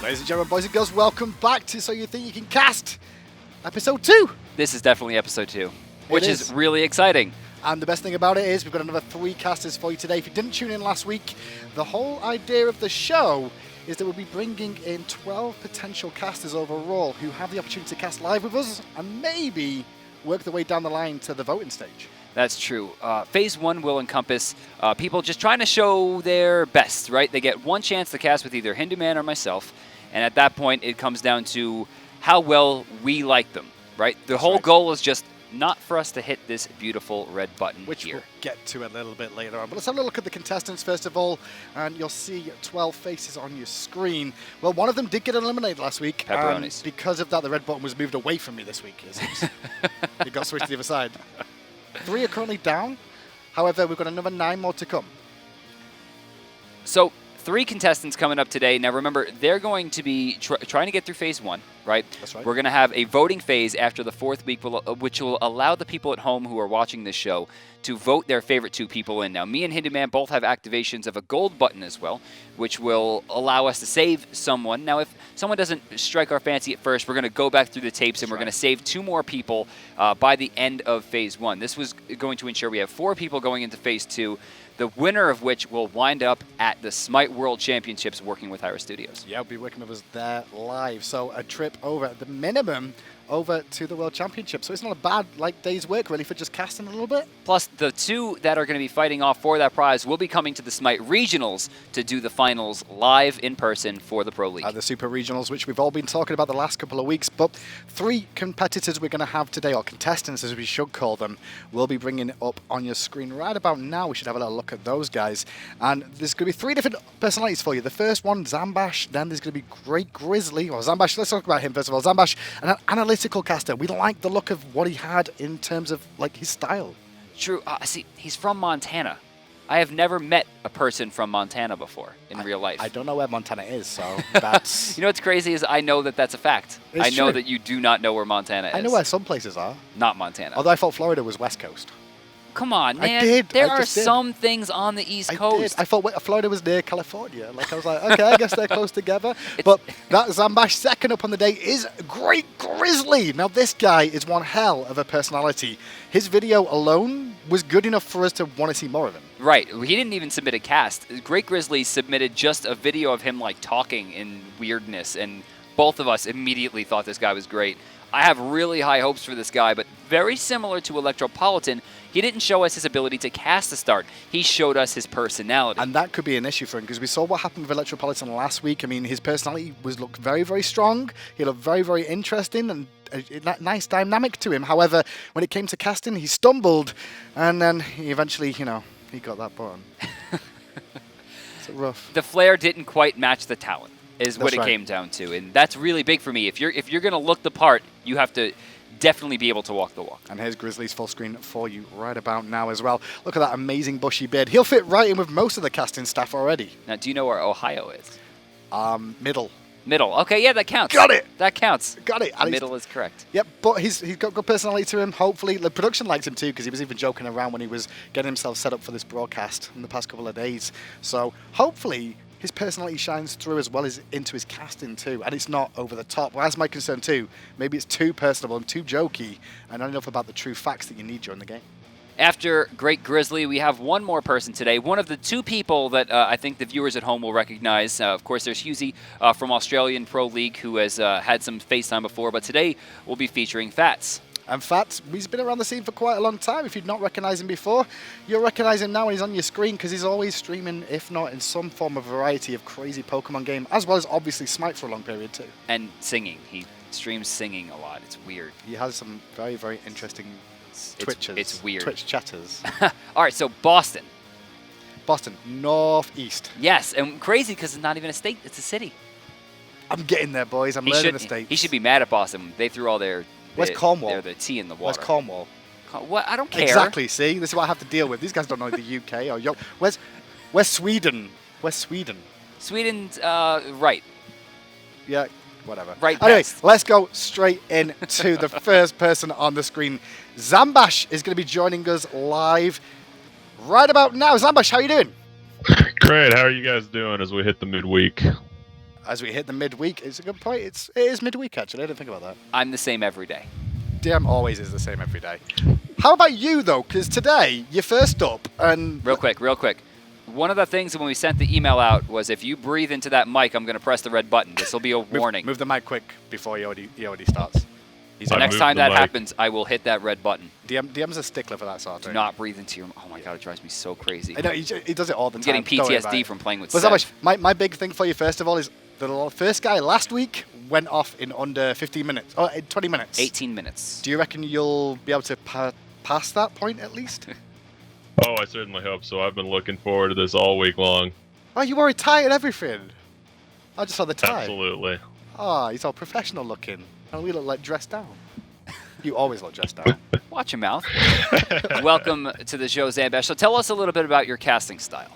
Ladies and gentlemen, boys and girls, welcome back to So You Think You Can Cast, episode 2. This is definitely episode 2, which is really exciting. And the best thing about it is we've got another 3 casters for you today. If you didn't tune in last week, the whole idea of the show is that we'll be bringing in 12 potential casters overall who have the opportunity to cast live with us and maybe work their way down the line to the voting stage. That's true. Phase 1 will encompass people just trying to show their best, right? They get one chance to cast with either Hindu Man or myself, and at that point it comes down to how well we like them, right? The whole goal is just not for us to hit this beautiful red button which here. We'll get to a little bit later on. But let's have a look at the contestants first of all, and you'll see 12 faces on your screen. Well, one of them did get eliminated last week. Pepperonis. Because of that, the red button was moved away from me this week. It got switched to the other side. 3 are currently down. However, we've got another 9 more to come. So 3 contestants coming up today. Now remember, they're going to be trying to get through phase 1, right? That's right. We're going to have a voting phase after the 4th week, which will allow the people at home who are watching this show to vote their favorite 2 people in. Now, me and Hindu Man both have activations of a gold button as well, which will allow us to save someone. Now, if someone doesn't strike our fancy at first, we're going to go back through the tapes and we're going to save 2 more people by the end of phase 1. This was going to ensure we have 4 people going into phase 2. The winner of which will wind up at the SMITE World Championships working with Hi-Rez Studios. Yeah, we'll be working with us there live. So a trip over, at the minimum, over to the World Championship. So it's not a bad day's work, really, for just casting a little bit. Plus, the 2 that are going to be fighting off for that prize will be coming to the SMITE Regionals to do the finals live in person for the Pro League. The Super Regionals, which we've all been talking about the last couple of weeks. But 3 competitors we're going to have today, or contestants as we should call them, we'll be bringing up on your screen right about now. We should have a little look at those guys. And there's going to be 3 different personalities for you. The first one, Zambash. Then there's going to be Great Grizzly. Well, Zambash, let's talk about him first of all. Zambash, an analytical caster. We like the look of what he had in terms of his style. True. See, he's from Montana. I have never met a person from Montana before in real life. I don't know where Montana is, so that's... You know what's crazy is I know that that's a fact. I know that you do not know where Montana is. I know where some places are. Not Montana. Although I thought Florida was West Coast. Come on, man. I did. There are some things on the East Coast. I thought Florida was near California. I was like, okay, I guess they're close together. But that Zambash second up on the day is Great Grizzly. Now, this guy is one hell of a personality. His video alone was good enough for us to want to see more of him. Right. He didn't even submit a cast. Great Grizzly submitted just a video of him talking in weirdness, and both of us immediately thought this guy was great. I have really high hopes for this guy, but very similar to Electropolitan, he didn't show us his ability to cast a start. He showed us his personality. And that could be an issue for him, because we saw what happened with Electropolitan last week. I mean, his personality looked very, very strong. He looked very, very interesting and a nice dynamic to him. However, when it came to casting, he stumbled, and then he eventually, he got that button. It's rough. The flair didn't quite match the talent, is what That's it came down to, and that's really big for me. If you're going to look the part, you have to definitely be able to walk the walk. And here's Grizzly's full screen for you right about now as well. Look at that amazing bushy beard. He'll fit right in with most of the casting staff already. Now, do you know where Ohio is? Middle. Middle. Okay, yeah, that counts. Got it. That counts. Got it. Middle is correct. Yep, but he's got good personality to him. Hopefully, the production likes him too, because he was even joking around when he was getting himself set up for this broadcast in the past couple of days. So hopefully his personality shines through as well as into his casting too, and it's not over the top. Well, that's my concern too. Maybe it's too personable and too jokey, and not enough about the true facts that you need during the game. After Great Grizzly, we have one more person today. One of the 2 people that I think the viewers at home will recognize. Of course, there's Husey from Australian Pro League, who has had some FaceTime before, but today we'll be featuring Fats. And Fats, he's been around the scene for quite a long time. If you'd not recognized him before, you'll recognize him now when he's on your screen, because he's always streaming, if not in some form of variety of crazy Pokemon game, as well as obviously Smite for a long period too. And singing. He streams singing a lot. It's weird. He has some very, very interesting twitches. It's weird. Twitch chatters. All right, so Boston. Boston, northeast. Yes, and crazy because it's not even a state. It's a city. I'm getting there, boys. I'm learning the states. He should be mad at Boston. They threw all their... Where's Cornwall? They're the tea in the water. Where's Cornwall? What? I don't care. Exactly. See, this is what I have to deal with. These guys don't know the UK or where's Sweden? Where's Sweden? Sweden's right. Yeah, whatever. Right. Anyway, let's go straight into the first person on the screen. Zambash is going to be joining us live right about now. Zambash, how are you doing? Great. How are you guys doing as we hit the midweek? as we hit the midweek. It's a good point. It is midweek, actually. I didn't think about that. I'm the same every day. DM always is the same every day. How about you, though? Because today, you're first up, and... Real quick. One of the things when we sent the email out was if you breathe into that mic, I'm going to press the red button. This will be a warning. Move the mic quick before he already starts. The next time that happens, I will hit that red button. DM's a stickler for that sort of thing. Do not breathe into your... Oh my god, it drives me so crazy. I know, he does it all the time. I'm getting PTSD from playing with Zash. My big thing for you, first of all, is the first guy last week went off in under 15 minutes. Oh, 20 minutes. 18 minutes. Do you reckon you'll be able to pass that point at least? Oh, I certainly hope so. I've been looking forward to this all week long. Oh, you wore a tie and everything. I just saw the tie. Absolutely. Oh, he's all professional looking. And we look like dressed down. You always look dressed down. Watch your mouth. Welcome to the show, Zambash. So tell us a little bit about your casting style.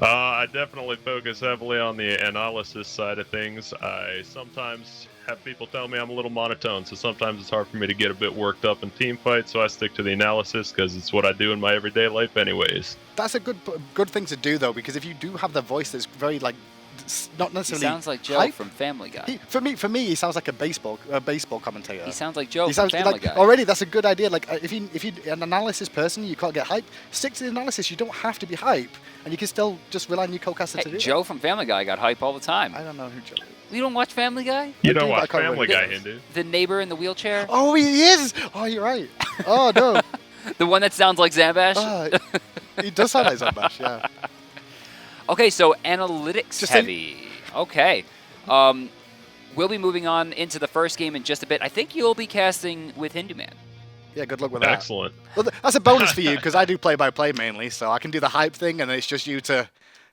I definitely focus heavily on the analysis side of things. I sometimes have people tell me I'm a little monotone, so sometimes it's hard for me to get a bit worked up in team fights, so I stick to the analysis because it's what I do in my everyday life anyways. That's a good thing to do, though, because if you do have the voice that's very, like, not necessarily... He sounds like Joe from Family Guy. For me, he sounds like a baseball commentator. He sounds like Joe from Family Guy. Already, that's a good idea. Like, if you're an analysis person, you can't get hype. Stick to the analysis. You don't have to be hype, and you can still just rely on your co-caster to do it. Joe from Family Guy got hype all the time. I don't know who Joe is. You don't watch Family Guy? You don't watch Family Guy, Hindu. The neighbor in the wheelchair? Oh, he is! Oh, you're right. Oh, no. The one that sounds like Zambash? He does sound like Zambash, yeah. Okay, so analytics heavy. Okay. We'll be moving on into the first game in just a bit. I think you'll be casting with Hindu Man. Yeah, good luck with that. Excellent. Well, that's a bonus for you, because I do play-by-play mainly, so I can do the hype thing, and then it's just you to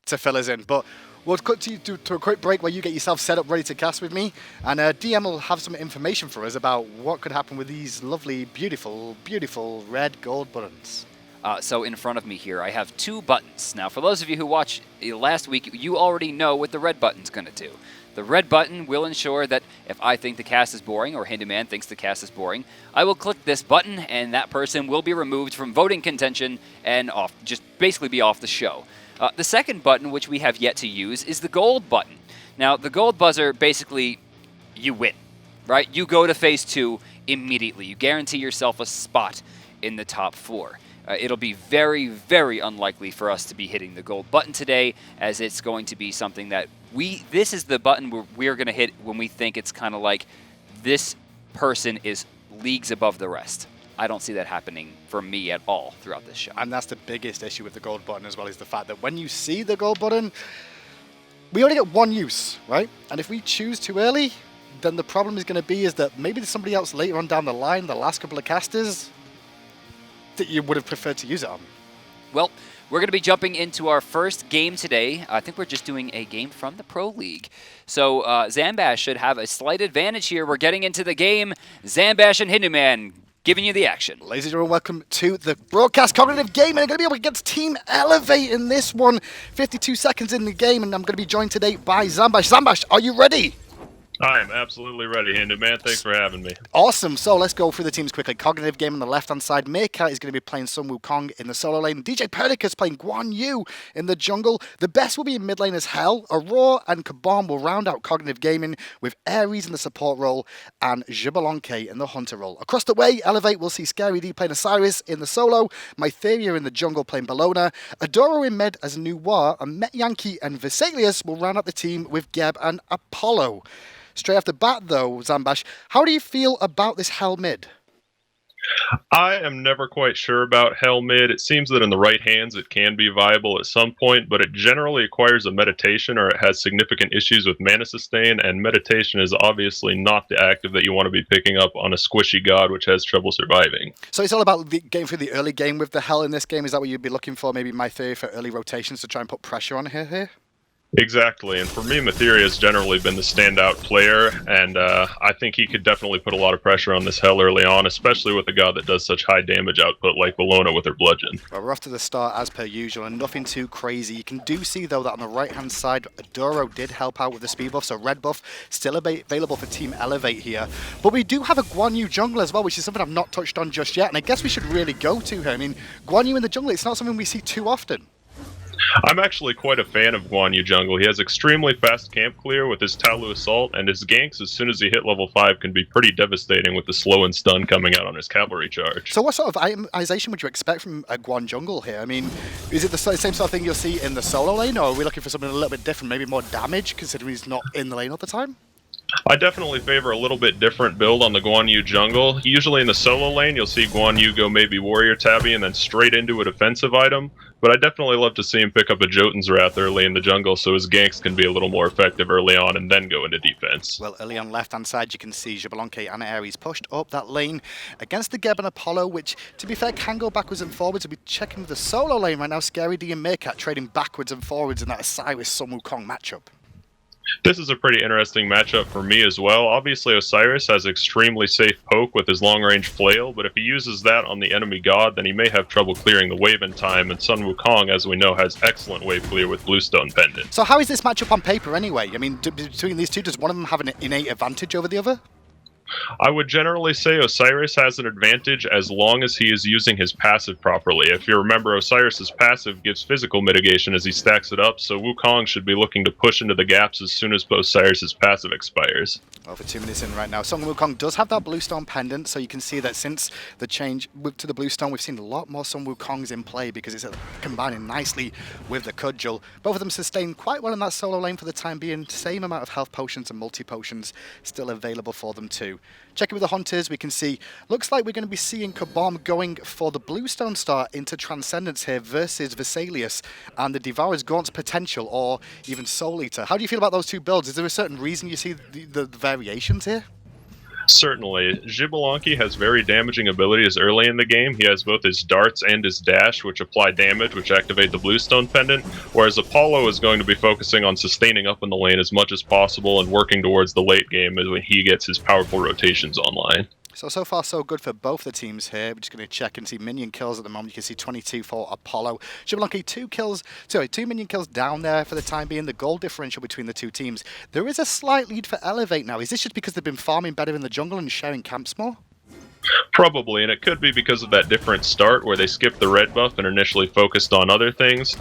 fill us in. But we'll cut to a quick break where you get yourself set up ready to cast with me, and DM will have some information for us about what could happen with these lovely, beautiful, beautiful red gold buttons. So in front of me here, I have two buttons. Now, for those of you who watched last week, you already know what the red button's going to do. The red button will ensure that if I think the cast is boring or Hindu Man thinks the cast is boring, I will click this button and that person will be removed from voting contention and just basically be off the show. The second button, which we have yet to use, is the gold button. Now, the gold buzzer, basically, you win, right? You go to phase 2 immediately. You guarantee yourself a spot in the top 4. It'll be very, very unlikely for us to be hitting the gold button today, as it's going to be something that this is the button we're going to hit when we think it's kind of like this person is leagues above the rest. I don't see that happening for me at all throughout this show. And that's the biggest issue with the gold button as well, is the fact that when you see the gold button, we only get one use, right? And if we choose too early, then the problem is going to be is that maybe there's somebody else later on down the line, the last couple of casters, that you would have preferred to use it on. Well, we're going to be jumping into our first game today. I think we're just doing a game from the Pro League. So Zambash should have a slight advantage here. We're getting into the game. Zambash and Hindu Man giving you the action. Ladies and gentlemen, welcome to the broadcast cognitive game, and I'm going to be up against Team Elevate in this one. 52 seconds in the game, and I'm going to be joined today by Zambash. Zambash, are you ready? I am absolutely ready, Hindu Man. Thanks for having me. Awesome. So let's go through the teams quickly. Cognitive game on the left-hand side. Meerkat is going to be playing Sun Wukong in the solo lane. DJ Perdica's playing Guan Yu in the jungle. The best will be in mid lane as Hell. Aurora and Kabam will round out cognitive gaming with Ares in the support role and Jibalonke in the hunter role. Across the way, Elevate will see Scary D playing Osiris in the solo. Mytheria in the jungle playing Bellona. Adoro in mid as Noir, and Met Yankee and Vesalius will round out the team with Geb and Apollo. Straight off the bat, though, Zambash, how do you feel about this Hell mid? I am never quite sure about Hell mid. It seems that in the right hands it can be viable at some point, but it generally acquires a meditation or it has significant issues with mana sustain, and meditation is obviously not the active that you want to be picking up on a squishy god which has trouble surviving. So it's all about getting through the early game with the Hell in this game? Is that what you'd be looking for? Maybe my theory for early rotations to try and put pressure on here? Exactly, and for me, Mytheria has generally been the standout player, and I think he could definitely put a lot of pressure on this Hell early on, especially with a god that does such high damage output like Bellona with her Bludgeon. Well, we're off to the start as per usual, and nothing too crazy. You can see, though, that on the right-hand side, Adoro did help out with the speed buff, so red buff still available for Team Elevate here. But we do have a Guan Yu jungle as well, which is something I've not touched on just yet, and I guess we should really go to her. I mean, Guan Yu in the jungle, it's not something we see too often. I'm actually quite a fan of Guan Yu Jungle. He has extremely fast camp clear with his Talu Assault, and his ganks, as soon as he hit level 5, can be pretty devastating with the slow and stun coming out on his cavalry charge. So what sort of itemization would you expect from a Guan Jungle here? I mean, is it the same sort of thing you'll see in the solo lane, or are we looking for something a little bit different, maybe more damage, considering he's not in the lane all the time? I definitely favor a little bit different build on the Guan Yu jungle. Usually in the solo lane, you'll see Guan Yu go maybe Warrior Tabby and then straight into a defensive item, but I definitely love to see him pick up a Jotun's Wrath early in the jungle so his ganks can be a little more effective early on and then go into defense. Well, early on left-hand side, you can see Xbalanque and Ares pushed up that lane against the Geb and Apollo, which, to be fair, can go backwards and forwards. We'll be checking the solo lane right now. Scary D and Meerkat trading backwards and forwards in that Osiris Sun Wukong matchup. This is a pretty interesting matchup for me as well. Obviously, Osiris has extremely safe poke with his long-range flail, but if he uses that on the enemy god, then he may have trouble clearing the wave in time, and Sun Wukong, as we know, has excellent wave clear with Bluestone Pendant. So how is this matchup on paper anyway? I mean, between these two, does one of them have an innate advantage over the other? I would generally say Osiris has an advantage as long as he is using his passive properly. If you remember, Osiris's passive gives physical mitigation as he stacks it up, so Wukong should be looking to push into the gaps as soon as Osiris's passive expires. Over 2 minutes in right now. Sun Wukong does have that Bluestone pendant, so you can see that since the change to the Bluestone, we've seen a lot more Sun Wukongs in play because it's combining nicely with the Cudgel. Both of them sustain quite well in that solo lane for the time being. Same amount of health potions and multi-potions still available for them too. Checking with the Hunters, we can see, looks like we're going to be seeing Kabom going for the Bluestone Star into Transcendence here versus Vesalius and the Devourer's Gaunt's potential, or even Soul Eater. How do you feel about those two builds? Is there a certain reason you see the variations here? Certainly. Xbalanque has very damaging abilities early in the game. He has both his darts and his dash, which apply damage, which activate the Bluestone Pendant, whereas Apollo is going to be focusing on sustaining up in the lane as much as possible and working towards the late game as when he gets his powerful rotations online. So far so good for both the teams here. We're just going to check and see minion kills at the moment. You can see 22 for Apollo. Xbalanque, 2 minion kills down there for the time being. The goal differential between the two teams. There is a slight lead for Elevate now. Is this just because they've been farming better in the jungle and sharing camps more? Probably, and it could be because of that different start where they skipped the red buff and initially focused on other things,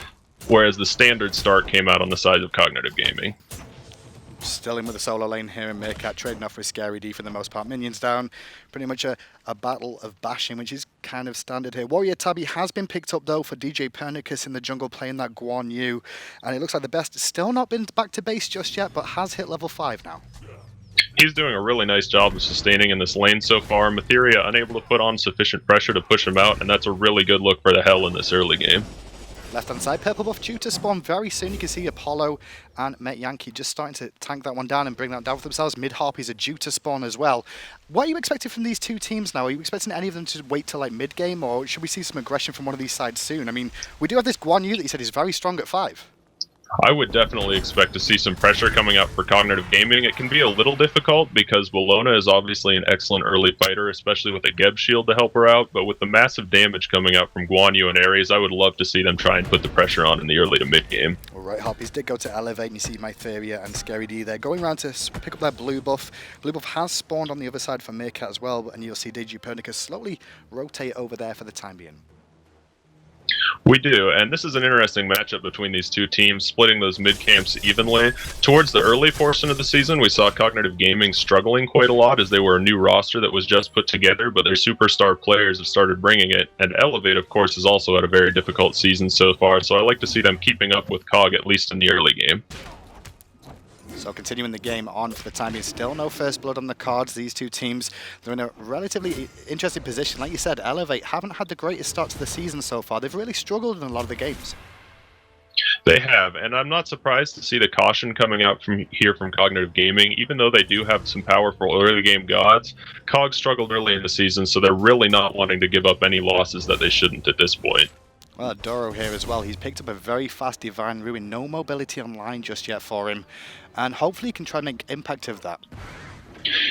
whereas the standard start came out on the side of Cognitive Gaming. Still in with the solo lane here, and Meerkat trading off with Scary D for the most part. Minions down. Pretty much a battle of bashing, which is kind of standard here. Warrior Tabby has been picked up, though, for DJ Pernicus in the jungle playing that Guan Yu. And it looks like the best has still not been back to base just yet, but has hit level 5 now. He's doing a really nice job of sustaining in this lane so far. Materia unable to put on sufficient pressure to push him out, and that's a really good look for the Hell in this early game. Left-hand side, purple buff due to spawn very soon. You can see Apollo and Met Yankee just starting to tank that one down and bring that down for themselves. Mid-Harpies are due to spawn as well. What are you expecting from these two teams now? Are you expecting any of them to wait till like mid-game, or should we see some aggression from one of these sides soon? I mean, we do have this Guan Yu that you said is very strong at 5. I would definitely expect to see some pressure coming up for Cognitive Gaming. It can be a little difficult because Bologna is obviously an excellent early fighter, especially with a Geb shield to help her out, but with the massive damage coming out from Guan Yu and Ares, I would love to see them try and put the pressure on in the early to mid game. Alright, Harpies did go to Elevate, and you see Mytheria and Scary D there going around to pick up their blue buff. Blue buff has spawned on the other side for Meerkat as well, and you'll see DJ Pernicus slowly rotate over there for the time being. We do, and this is an interesting matchup between these two teams, splitting those mid-camps evenly. Towards the early portion of the season, we saw Cognitive Gaming struggling quite a lot as they were a new roster that was just put together, but their superstar players have started bringing it. And Elevate, of course, has also had a very difficult season so far, so I like to see them keeping up with Cog at least in the early game. So continuing the game on for the time being, still no first blood on the cards. These two teams, they're in a relatively interesting position. Like you said, Elevate haven't had the greatest start to the season so far. They've really struggled in a lot of the games. They have, and I'm not surprised to see the caution coming out from Cognitive Gaming. Even though they do have some powerful early game gods, Cog struggled early in the season, so they're really not wanting to give up any losses that they shouldn't at this point. Well, Doro here as well. He's picked up a very fast Divine Ruin. No mobility online just yet for him. And hopefully he can try and make impact of that.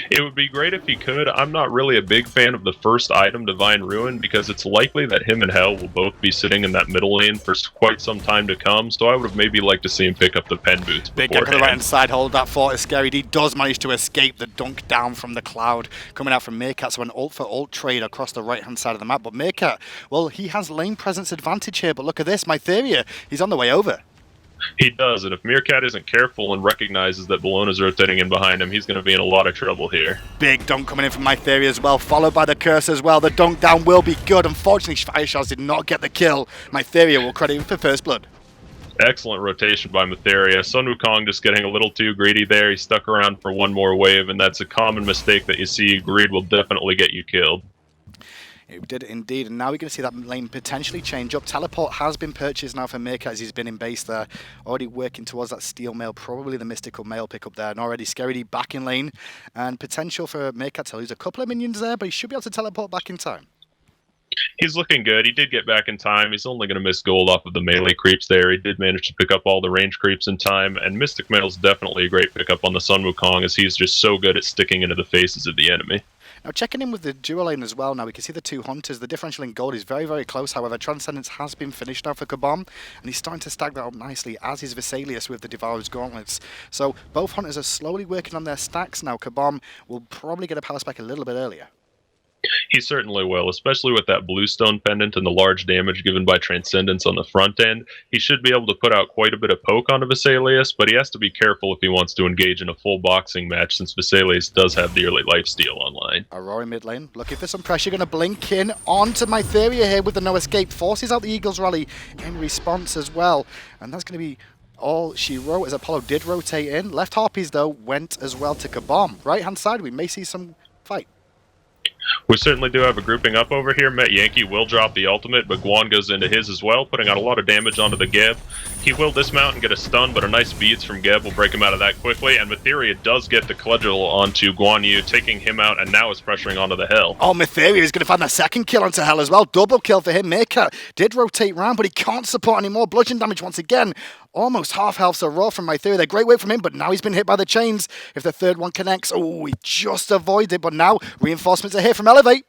It would be great if he could. I'm not really a big fan of the first item, Divine Ruin, because it's likely that him and Hell will both be sitting in that middle lane for quite some time to come, so I would have maybe liked to see him pick up the pen boots Big get to the right hand side, hold that fort is scary. He does manage to escape the dunk down from the cloud coming out from Meerkat, so an ult for ult trade across the right hand side of the map. But Meerkat, well, he has lane presence advantage here, but look at this, Mytheria, he's on the way over. He does, and if Meerkat isn't careful and recognizes that Bologna's rotating in behind him, he's going to be in a lot of trouble here. Big dunk coming in from Mytheria as well, followed by the curse as well. The dunk down will be good. Unfortunately, Fire Shards did not get the kill. Mytheria will credit him for first blood. Excellent rotation by Mytheria. Sun Wukong just getting a little too greedy there. He stuck around for one more wave, and that's a common mistake that you see. Greed will definitely get you killed. It did indeed, and now we're going to see that lane potentially change up. Teleport has been purchased now for Meerkat as he's been in base there, already working towards that steel mail, probably the mystical mail pickup there, and already Scaredy back in lane, and potential for Meerkat to lose a couple of minions there, but he should be able to teleport back in time. He's looking good. He did get back in time. He's only going to miss gold off of the melee creeps there. He did manage to pick up all the range creeps in time, and Mystic Mail's definitely a great pickup on the Sun Wukong as he's just so good at sticking into the faces of the enemy. Now checking in with the dual lane as well, now we can see the two hunters. The differential in gold is very, very close. However, Transcendence has been finished now for Kabam, and he's starting to stack that up nicely, as is Vesalius with the Devourer's Gauntlets. So both hunters are slowly working on their stacks now. Kabam will probably get a power spike a little bit earlier. He certainly will, especially with that Bluestone pendant and the large damage given by Transcendence on the front end. He should be able to put out quite a bit of poke onto Vesalius, but he has to be careful if he wants to engage in a full boxing match, since Vesalius does have the early lifesteal online. Aurora mid lane, looking for some pressure, going to blink in onto Mytheria here with the no escape, forces out the Eagles rally in response as well, and that's going to be all she wrote as Apollo did rotate in. Left Harpies though went as well to Kabam. Right hand side, we may see some fight. We certainly do have a grouping up over here. Met Yankee will drop the ultimate, but Guan goes into his as well, putting out a lot of damage onto the Geb. He will dismount and get a stun, but a nice beads from Geb will break him out of that quickly, and Mytheria does get the Cudgel onto Guan Yu, taking him out, and now is pressuring onto the Hell. Oh, Mytheria is going to find that second kill onto Hell as well. Double kill for him. Meerkat did rotate round, but he can't support anymore. Bludgeon damage once again. Almost half health, so raw from Mytheria. They're great weight from him, but now he's been hit by the chains. If the third one connects, oh, he just avoided it, but now reinforcements are here from Elevate.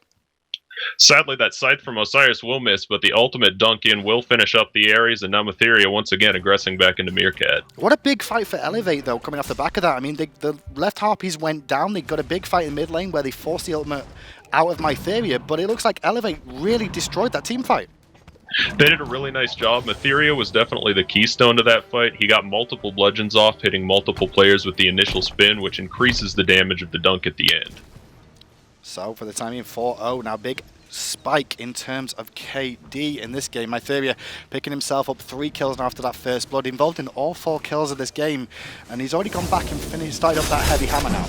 Sadly, that scythe from Osiris will miss, but the ultimate dunk in will finish up the Ares, and now Mytheria once again aggressing back into Meerkat. What a big fight for Elevate, though, coming off the back of that. I mean, the left Harpies went down. They got a big fight in mid lane where they forced the ultimate out of Mytheria, but it looks like Elevate really destroyed that team fight. They did a really nice job. Mytheria was definitely the keystone to that fight. He got multiple bludgeons off, hitting multiple players with the initial spin, which increases the damage of the dunk at the end. So, for the time being, 4-0. Now, big spike in terms of KD in this game. Mytheria picking himself up 3 kills now after that first blood, involved in all 4 kills of this game, and he's already gone back and started up that heavy hammer now.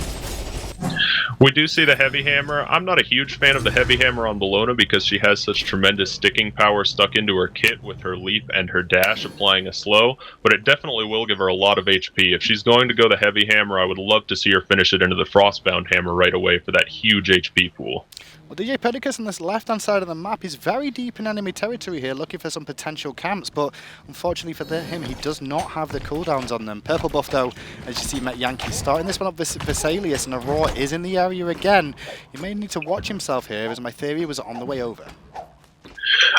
We do see the heavy hammer. I'm not a huge fan of the heavy hammer on Bologna because she has such tremendous sticking power stuck into her kit with her leap and her dash applying a slow, but it definitely will give her a lot of HP. If she's going to go the heavy hammer, I would love to see her finish it into the Frostbound hammer right away for that huge HP pool. Well, DJ Pedicus on this left-hand side of the map is very deep in enemy territory here, looking for some potential camps, but unfortunately for him, he does not have the cooldowns on them. Purple buff, though, as you see, Met Yankee starting this one up with Vesalius, and Aurora is in the area again. He may need to watch himself here, as Mytheria was on the way over.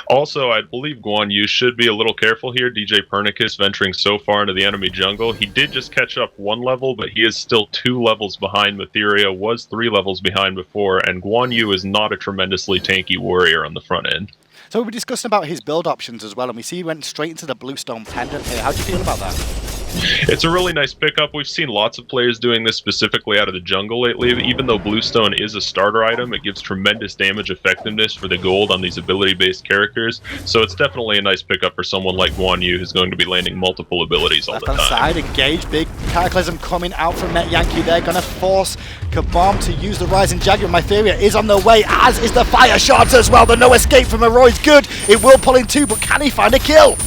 Also, I believe Guan Yu should be a little careful here. DJ Pernicus venturing so far into the enemy jungle. He did just catch up 1 level, but he is still 2 levels behind Mytheria, was 3 levels behind before, and Guan Yu is not a tremendously tanky warrior on the front end. So we were discussing about his build options as well, and we see he went straight into the Bluestone Pendant here. How do you feel about that? It's a really nice pickup. We've seen lots of players doing this specifically out of the jungle lately. Even though Bluestone is a starter item, it gives tremendous damage effectiveness for the gold on these ability-based characters. So it's definitely a nice pickup for someone like Guan Yu who's going to be landing multiple abilities all the time. Left hand side, engage, big Cataclysm coming out from Met Yankee. They're going to force Kabam to use the Rising Jaguar. Mytheria is on the way, as is the Fire Shards as well. The no escape from Aurora is good. It will pull in 2, but can he find a kill?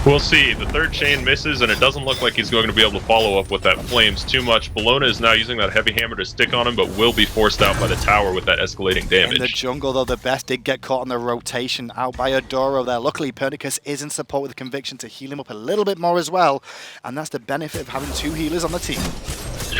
We'll see. The third chain misses, and it doesn't look like he's going to be able to follow up with that flames too much. Bologna is now using that heavy hammer to stick on him, but will be forced out by the tower with that escalating damage. In the jungle, though, the best did get caught on the rotation out by Adoro there. Luckily, Pernicus is in support with the conviction to heal him up a little bit more as well, and that's the benefit of having 2 healers on the team.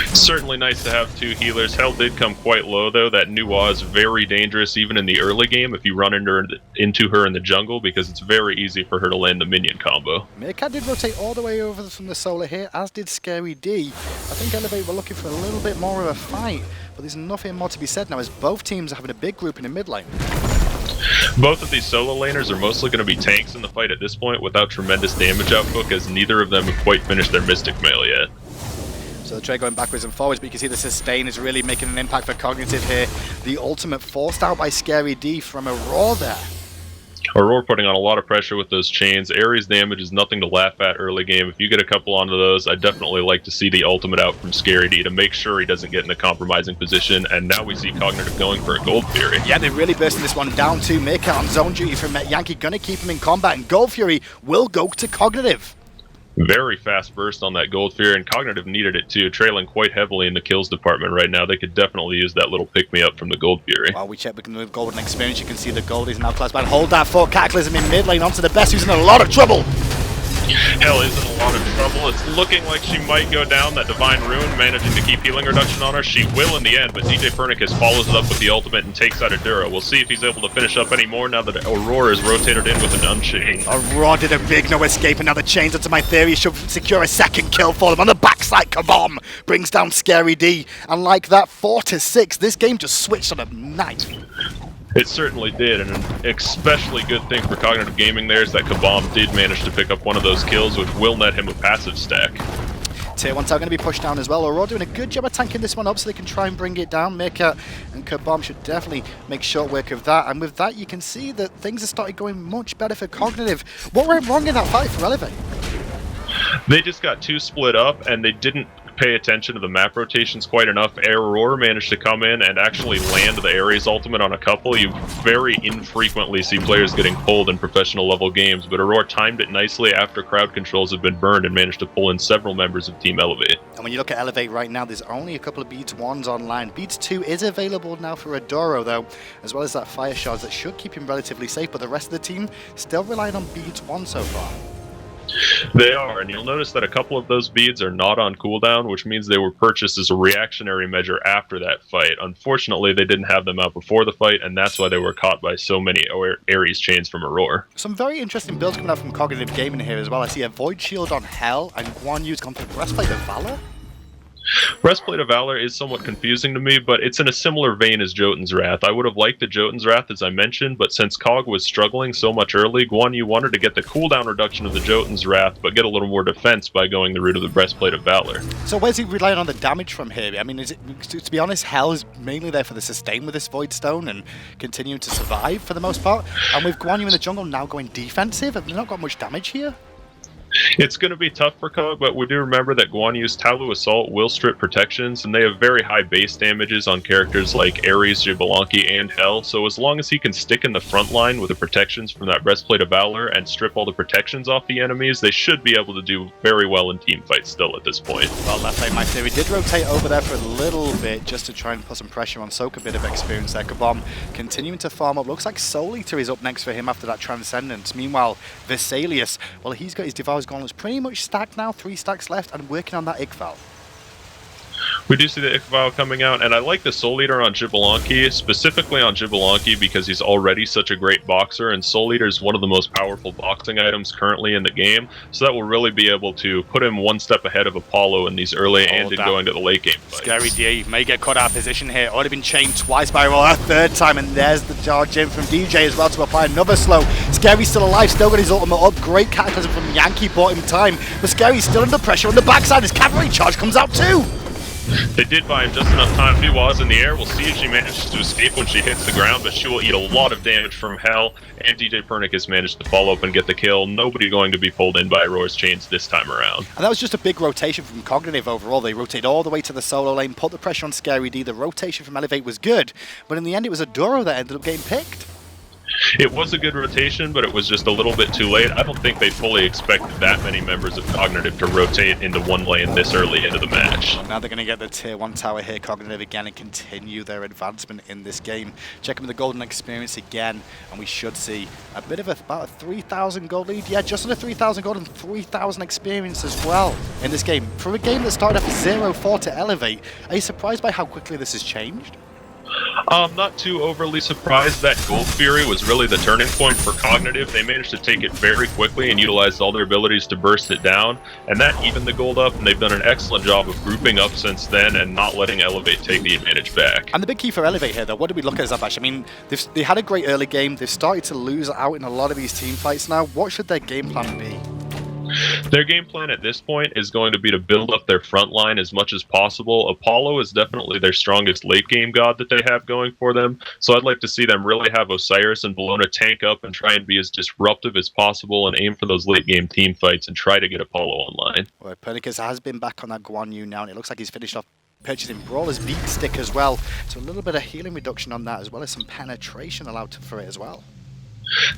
Certainly nice to have 2 healers. Hell did come quite low, though. That Nuwa is very dangerous even in the early game if you run into her in the jungle, because it's very easy for her to land the minion combo. Meerkat did rotate all the way over from the solar here, as did Scary D. I think Elevate were looking for a little bit more of a fight, but there's nothing more to be said now as both teams are having a big group in the mid lane. Both of these solo laners are mostly going to be tanks in the fight at this point without tremendous damage output, as neither of them have quite finished their Mystic Mail yet. So the trade going backwards and forwards, but you can see the sustain is really making an impact for Cognitive here. The ultimate forced out by Scary D from Aurora there. Aurora putting on a lot of pressure with those chains. Ares damage is nothing to laugh at early game. If you get a couple onto those, I'd definitely like to see the ultimate out from Scary D to make sure he doesn't get in a compromising position. And now we see Cognitive going for a Gold Fury. Yeah, they're really bursting this one down too. Meerkat on zone duty from Yankee, gonna keep him in combat, and Gold Fury will go to Cognitive. Very fast burst on that Gold Fury, and Cognitive needed it too, trailing quite heavily in the kills department right now. They could definitely use that little pick-me-up from the Gold Fury. While we check with Golden Experience, you can see the gold is now classed by. Hold that for Cataclysm in mid lane onto the best, who's in a lot of trouble. Hell is in a lot of trouble. It's looking like she might go down. That Divine Ruin managing to keep healing reduction on her. She will in the end, but DJ Pernicus follows it up with the ultimate and takes out Adura. We'll see if he's able to finish up any more now that Aurora is rotated in with an Unchained. Aurora did a big no escape, and now the chains onto my theory should secure a second kill for them. On the backside, Kabom brings down Scary D, and like that, 4-6. This game just switched on a knife. It certainly did, and an especially good thing for Cognitive Gaming there is that Kabam did manage to pick up one of those kills, which will net him a passive stack. Tier 1 tower going to be pushed down as well. Aurora doing a good job of tanking this one up so they can try and bring it down. Meerkat and Kabam should definitely make short work of that, and with that you can see that things have started going much better for Cognitive. What went wrong in that fight for Elevate? They just got too split up, and they didn't pay attention to the map rotations quite enough. Aurora managed to come in and actually land the Ares ultimate on a couple. You very infrequently see players getting pulled in professional level games, but Aurora timed it nicely after crowd controls have been burned and managed to pull in several members of Team Elevate. And when you look at Elevate right now, there's only a couple of Beads 1s online. Beads 2 is available now for Adoro though, as well as that Fire Shards that should keep him relatively safe, but the rest of the team still relying on Beads 1 so far. They are, and you'll notice that a couple of those beads are not on cooldown, which means they were purchased as a reactionary measure after that fight. Unfortunately, they didn't have them out before the fight, and that's why they were caught by so many Ares chains from Aurora. Some very interesting builds coming out from Cognitive Gaming here as well. I see a Void Shield on Hell, and Guan Yu's gone for Breastplate of Valor. Breastplate of Valor is somewhat confusing to me, but it's in a similar vein as Jotun's Wrath. I would have liked the Jotun's Wrath, as I mentioned, but since Cog was struggling so much early, Guan Yu wanted to get the cooldown reduction of the Jotun's Wrath, but get a little more defense by going the route of the Breastplate of Valor. So where's he relying on the damage from here? I mean, is it, to be honest, Hell is mainly there for the sustain with this Void Stone and continuing to survive for the most part, and with Guan Yu in the jungle now going defensive, have they not got much damage here? It's going to be tough for Cog, but we do remember that Guan Yu's Talu Assault will strip protections, and they have very high base damages on characters like Ares, Jabberwocky, and Hell, so as long as he can stick in the front line with the protections from that Breastplate of Valor and strip all the protections off the enemies, they should be able to do very well in team fights still at this point. Well, left lane, my theory did rotate over there for a little bit just to try and put some pressure on, soak a bit of experience there. Kabom continuing to farm up. Looks like Soul Eater is up next for him after that Transcendence. Meanwhile, Vesalius, well, he's got his Devour's Gauntlet's pretty much stacked now, 3 stacks left, and working on that Igval. We do see the Igval coming out, and I like the Soul Eater on Jabberwocky, specifically on Jabberwocky because he's already such a great boxer, and Soul Eater is one of the most powerful boxing items currently in the game, so that will really be able to put him one step ahead of Apollo in these early and in going to the late game fights. Scary D may get caught out of position here, already been chained twice by Aurora, a third time, and there's the charge in from DJ as well to apply another slow. Scary's still alive, still got his ultimate up, great cataclysm from Yankee, bought him time, but Scary's still under pressure on the backside, his cavalry charge comes out too! They did buy him just enough time. She was in the air. We'll see if she manages to escape when she hits the ground, but she will eat a lot of damage from Hell, and DJ Pernicus managed to follow up and get the kill. Nobody going to be pulled in by Aurora's chains this time around. And that was just a big rotation from Cognitive overall. They rotate all the way to the solo lane, put the pressure on Scary D. The rotation from Elevate was good, but in the end it was Adoro that ended up getting picked. It was a good rotation, but it was just a little bit too late. I don't think they fully expected that many members of Cognitive to rotate into one lane this early into the match. Well, now they're going to get the tier 1 tower here, Cognitive, again, and continue their advancement in this game. Check them with the golden experience again, and we should see a bit of about a 3,000 gold lead. Yeah, just under 3,000 gold and 3,000 experience as well in this game. For a game that started off 0-4 to elevate, are you surprised by how quickly this has changed? Not too overly surprised. That Gold Fury was really the turning point for Cognitive. They managed to take it very quickly and utilized all their abilities to burst it down, and that evened the gold up, and they've done an excellent job of grouping up since then and not letting Elevate take the advantage back. And the big key for Elevate here, though, what do we look at, Zash? I mean, they had a great early game. They've started to lose out in a lot of these team fights now. What should their game plan be? Their game plan at this point is going to be to build up their front line as much as possible. Apollo is definitely their strongest late game god that they have going for them, so I'd like to see them really have Osiris and Bologna tank up and try and be as disruptive as possible and aim for those late game team fights and try to get Apollo online. Well, Pernicus has been back on that Guan Yu now, and it looks like he's finished off purchasing Brawler's Beat Stick as well, so a little bit of healing reduction on that, as well as some penetration allowed for it as well.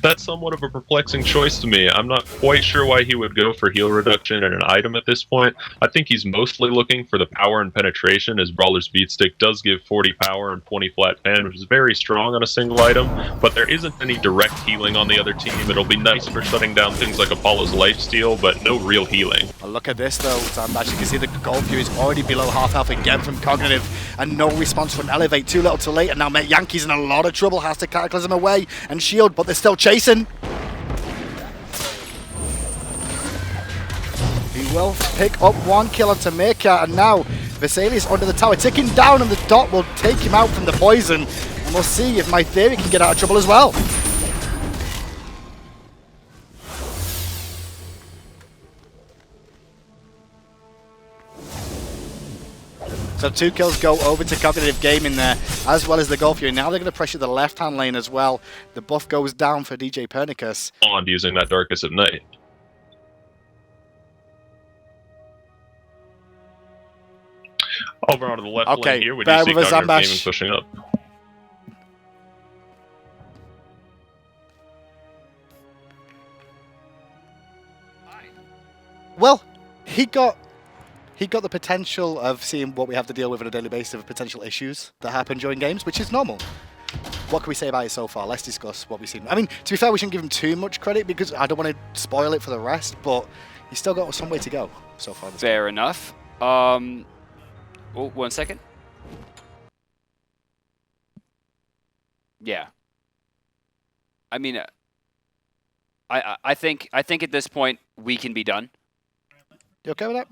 That's somewhat of a perplexing choice to me. I'm not quite sure why he would go for heal reduction and an item at this point. I think he's mostly looking for the power and penetration, as Brawler's Beatstick does give 40 power and 20 flat pen, which is very strong on a single item, but there isn't any direct healing on the other team. It'll be nice for shutting down things like Apollo's lifesteal, but no real healing. Well, look at this though, Zash. You can see the Gold Fury is already below half health again from Cognitive, and no response from Elevate. Too little too late, and now Met Yankee's in a lot of trouble. Has to Cataclysm away and shield, but they're still chasing. He will pick up one kill onto Meerkat, and now Vesalius under the tower, ticking down, and the dot will take him out from the poison. And we'll see if My Theory can get out of trouble as well. So 2 kills go over to Cognitive Gaming there, as well as the Gold Fury. Now they're going to pressure the left-hand lane as well. The buff goes down for DJ Pernicus. On using that Darkest of Night. Over onto the left lane here, we do see Cognitive Gaming pushing up. Well, he got the potential of seeing what we have to deal with on a daily basis of potential issues that happen during games, which is normal. What can we say about it so far? Let's discuss what we've seen. I mean, to be fair, we shouldn't give him too much credit because I don't want to spoil it for the rest, but he's still got some way to go so far. Fair enough. Oh, 1 second. Yeah. I mean, I think at this point we can be done. You okay with that?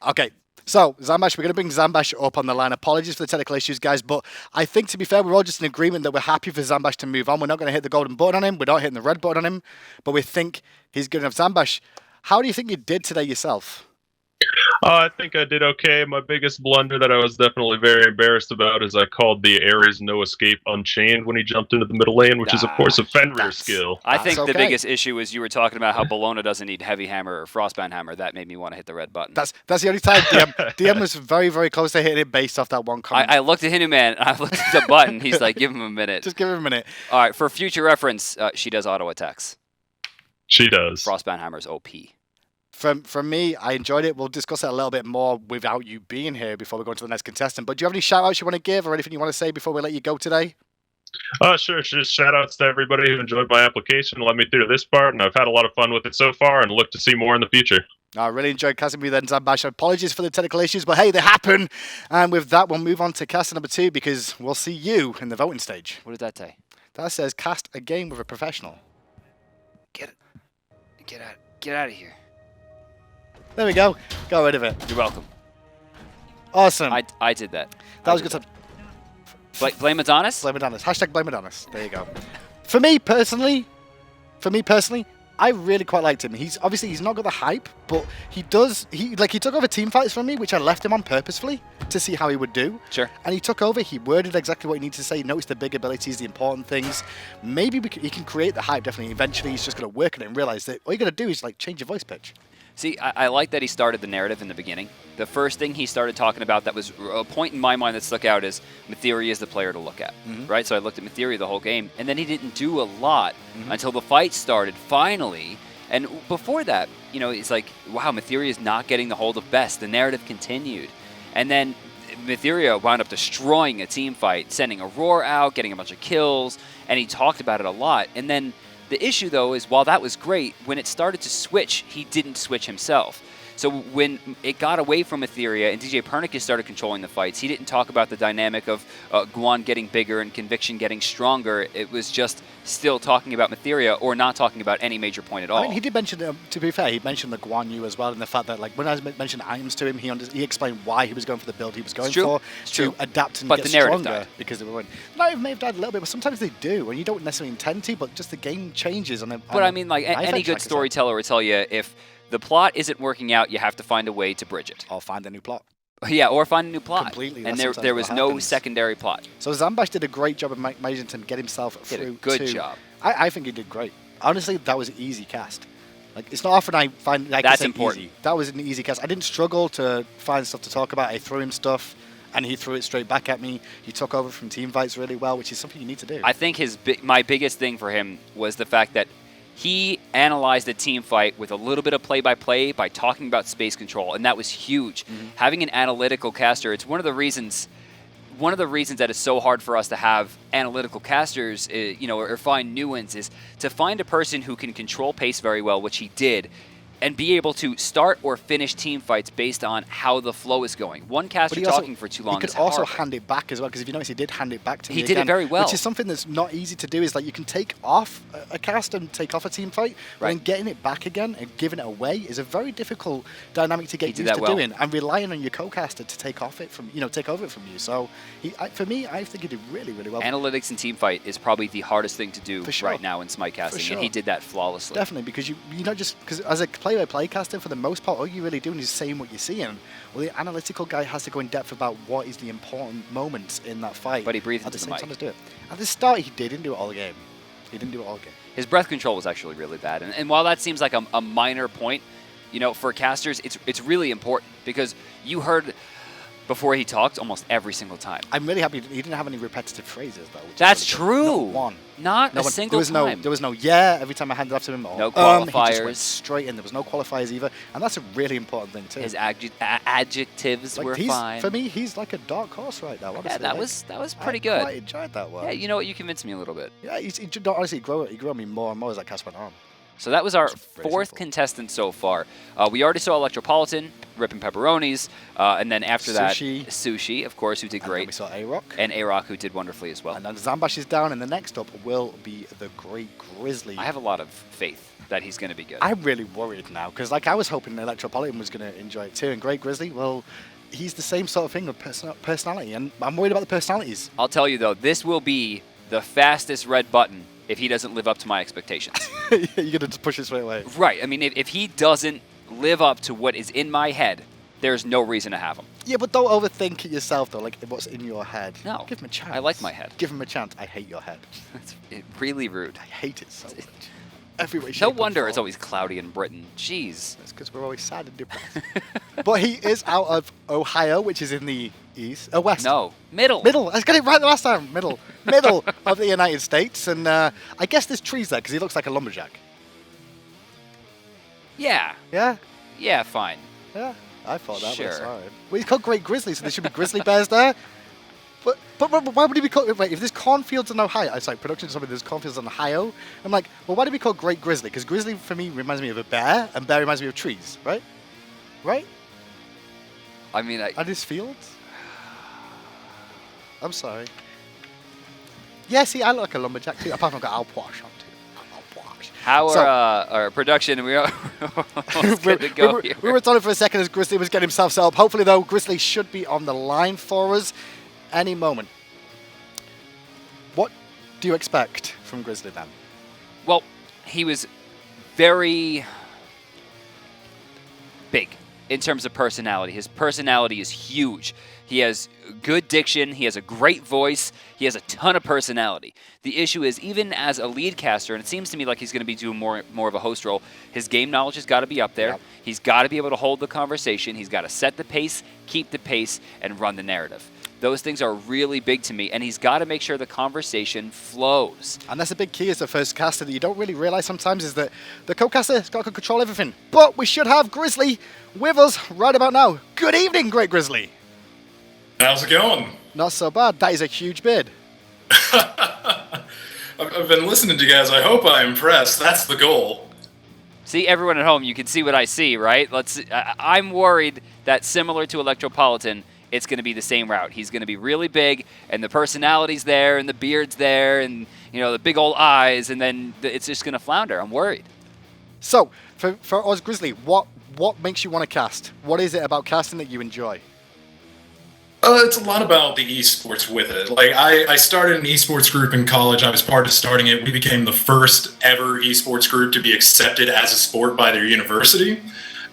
Okay, so Zambash, we're going to bring Zambash up on the line. Apologies for the technical issues, guys, but I think, to be fair, we're all just in agreement that we're happy for Zambash to move on. We're not going to hit the golden button on him. We're not hitting the red button on him, but we think he's good enough. Zambash, how do you think you did today yourself? I think I did okay. My biggest blunder that I was definitely very embarrassed about is I called the Ares No Escape Unchained when he jumped into the middle lane, which is, of course, a Fenrir skill. I think the biggest issue is you were talking about how Bologna doesn't need Heavy Hammer or Frostbound Hammer. That made me want to hit the red button. That's the only time DM was very, very close to hitting it based off that one comment. I looked at Hinuman, and I looked at the button. He's like, give him a minute. Just give him a minute. All right, for future reference, she does auto attacks. She does. Frostbound Hammer's OP. From me, I enjoyed it. We'll discuss it a little bit more without you being here before we go into the next contestant. But do you have any shout-outs you want to give or anything you want to say before we let you go today? Sure. Just shout-outs to everybody who enjoyed my application, let me through to this part, and I've had a lot of fun with it so far and look to see more in the future. I really enjoyed casting with you then, Zambash. Apologies for the technical issues, but hey, they happen. And with that, we'll move on to casting number 2 because we'll see you in the voting stage. What did that say? That says cast a game with a professional. Get out of here. There we go. Got rid of it. You're welcome. Awesome. I did that. That was good stuff. Blame Adonis? Blame Adonis. Hashtag blame Adonis. There you go. For me personally, I really quite liked him. He's not got the hype, but he took over team fights from me, which I left him on purposefully to see how he would do. Sure. And he took over. He worded exactly what he needed to say. Noticed the big abilities, the important things. Maybe he can create the hype. Definitely. Eventually, he's just going to work on it and realize that all you got to do is change your voice pitch. See, I like that he started the narrative in the beginning. The first thing he started talking about that was a point in my mind that stuck out is Matheria is the player to look at, right? So I looked at Matheria the whole game, and then he didn't do a lot until the fight started, finally. And before that, you know, it's like, wow, Matheria is not getting the hold of best. The narrative continued. And then Matheria wound up destroying a team fight, sending Aurora out, getting a bunch of kills, and he talked about it a lot. And then the issue, though, is while that was great, when it started to switch, he didn't switch himself. So when it got away from Matheria and DJ Pernicus started controlling the fights, he didn't talk about the dynamic of Guan getting bigger and Conviction getting stronger. It was just still talking about Matheria or not talking about any major point at all. I mean, he did mention, to be fair, he mentioned the Guan Yu as well, and the fact that, like, when I mentioned items to him, he explained why he was going for the build he was going for to adapt and get stronger because they were. Narrative may have died a little bit, but sometimes they do, and you don't necessarily intend to, but just the game changes. But I mean, like, any good storyteller would tell you if the plot isn't working out, you have to find a way to bridge it. Or find a new plot. Yeah, or find a new plot. Completely. And there was no secondary plot. So Zambash did a great job of managing to get himself through. Did a good job. I think he did great. Honestly, that was an easy cast. Like, it's not often I find that's important. Easy. That was an easy cast. I didn't struggle to find stuff to talk about. I threw him stuff, and he threw it straight back at me. He took over from team fights really well, which is something you need to do. I think my biggest thing for him was the fact that he analyzed the team fight with a little bit of play-by-play by talking about space control, and that was huge. Having an analytical caster, it's one of the reasons that it's so hard for us to have analytical casters, you know, or find new ones, is to find a person who can control pace very well, which he did, and be able to start or finish team fights based on how the flow is going. One caster talking for too long He could also hand it back as well, because if you notice, he did hand it back to me He did it very well. Which is something that's not easy to do, is like you can take off a cast and take off a team fight, but then getting it back again and giving it away is a very difficult dynamic to get used to doing, and relying on your co-caster to take over it from you. So for me, I think he did really, really well. Analytics in team fight is probably the hardest thing to do right now in Smite casting, and he did that flawlessly. Definitely, because you not just because as a play-by-play caster, for the most part, all you're really doing is saying what you're seeing. Well, the analytical guy has to go in depth about what is the important moments in that fight. But he breathed at the into same the time mic. to do it. At the start, he didn't do it all the game. His breath control was actually really bad, and while that seems like a minor point, you know, for casters, it's really important, because you heard before he talked almost every single time. I'm really happy he didn't have any repetitive phrases, though. That's true. Not one. Not a single time. There was no every time I handed off to him. No qualifiers. He just went straight in. There was no qualifiers either. And that's a really important thing, too. His adjectives were fine. For me, he's like a dark horse right now, honestly. Yeah, that was pretty good. I quite enjoyed that one. Yeah, you know what? You convinced me a little bit. Yeah, honestly, he grew on me more and more as that cast went on. So that was our fourth contestant so far. We already saw Electropolitan, ripping pepperonis, and then after that, Sushi, of course, who did great. And we saw A-Rock. And A-Rock, who did wonderfully as well. And then Zambash is down, and the next up will be the Great Grizzly. I have a lot of faith that he's going to be good. I'm really worried now, because like I was hoping Electropolitan was going to enjoy it too, and Great Grizzly, well, he's the same sort of thing with personality, and I'm worried about the personalities. I'll tell you, though, this will be the fastest red button if he doesn't live up to my expectations. You're going to just push it straight away. Right. I mean, if he doesn't live up to what is in my head, there's no reason to have him. Yeah, but don't overthink it yourself, though, like what's in your head. No. Give him a chance. I like my head. Give him a chance. I hate your head. It's really rude. I hate it so much. Every way, shape, no wonder it's always cloudy in Britain. Jeez. It's because we're always sad and depressed. But he is out of Ohio, which is in the west. No, middle. Middle. I got it right the last time. Middle of the United States. And I guess there's trees there because he looks like a lumberjack. Yeah. Yeah? Yeah, fine. Yeah, I thought that was Sure. fine. Well, he's called Great Grizzly, so there should be grizzly bears there. But why would he be called... Wait, if there's cornfields in Ohio... It's like production something, there's cornfields in Ohio. I'm like, well, why do we call Great Grizzly? Because grizzly, for me, reminds me of a bear, and bear reminds me of trees, right? Right? I mean, And his fields? I'm sorry. Yeah, see, I look like a lumberjack, too. Apart from I've got Alposh on, too. How our production, we are good to go here. We were talking for a second as Grizzly was getting himself set up. Hopefully, though, Grizzly should be on the line for us any moment. What do you expect from Grizzly, then? Well, he was very big in terms of personality. His personality is huge. He has good diction, he has a great voice, he has a ton of personality. The issue is, even as a lead caster, and it seems to me like he's going to be doing more of a host role, his game knowledge has got to be up there. Yep. He's got to be able to hold the conversation. He's got to set the pace, keep the pace, and run the narrative. Those things are really big to me, and he's got to make sure the conversation flows. And that's a big key as the first caster that you don't really realize sometimes, is that the co-caster has got to control everything. But we should have Grizzly with us right about now. Good evening, Great Grizzly. How's it going? Not so bad. That is a huge bid. I've been listening to you guys. I hope I impress. That's the goal. See, everyone at home, you can see what I see, right? I'm worried that similar to Electropolitan, it's going to be the same route. He's going to be really big, and the personality's there, and the beard's there, and the big old eyes, and then it's just going to flounder. I'm worried. So, for us, Grizzly, what makes you want to cast? What is it about casting that you enjoy? It's a lot about the esports with it. Like, I started an esports group in college. I was part of starting it. We became the first ever esports group to be accepted as a sport by their university.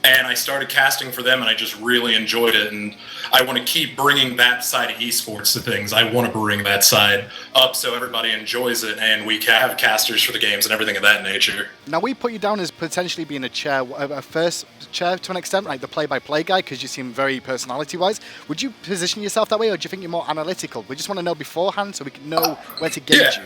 And I started casting for them, and I just really enjoyed it. And I want to keep bringing that side of esports to things. I want to bring that side up so everybody enjoys it, and we have casters for the games and everything of that nature. Now, we put you down as potentially being a first chair to an extent, like the play-by-play guy, because you seem very personality-wise. Would you position yourself that way, or do you think you're more analytical? We just want to know beforehand so we can know where to gauge you.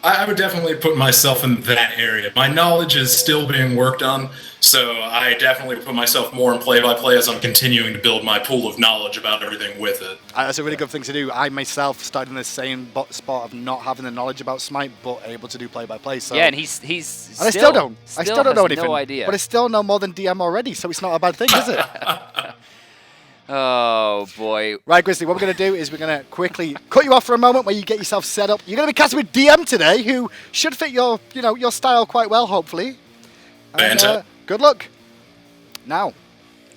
I would definitely put myself in that area. My knowledge is still being worked on, so I definitely put myself more in play-by-play as I'm continuing to build my pool of knowledge about everything with it. That's a really good thing to do. I myself started in the same spot of not having the knowledge about SMITE, but able to do play-by-play. So yeah, and I still don't know anything. No idea. But I still know more than DM already, so it's not a bad thing, is it? Oh, boy. Right, Grizzly, what we're going to do is we're going to quickly cut you off for a moment where you get yourself set up. You're going to be casting with DM today, who should fit your style quite well, hopefully. And, good luck. Now,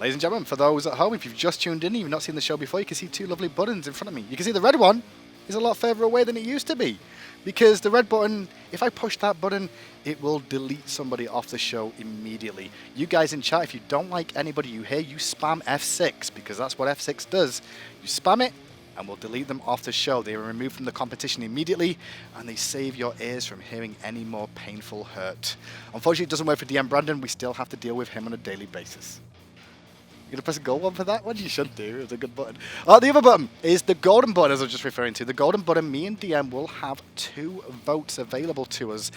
ladies and gentlemen, for those at home, if you've just tuned in and you've not seen the show before, you can see two lovely buttons in front of me. You can see the red one is a lot further away than it used to be, because the red button, if I push that button, it will delete somebody off the show immediately. You guys in chat, if you don't like anybody you hear, you spam F6, because that's what F6 does. You spam it, and we'll delete them off the show. They are removed from the competition immediately, and they save your ears from hearing any more painful hurt. Unfortunately, it doesn't work for DM Brandon. We still have to deal with him on a daily basis. You're going to press a gold one for that one? You should do. It's a good button. The other button is the golden button, as I was just referring to. The golden button, me and DM will have 2 votes available to us.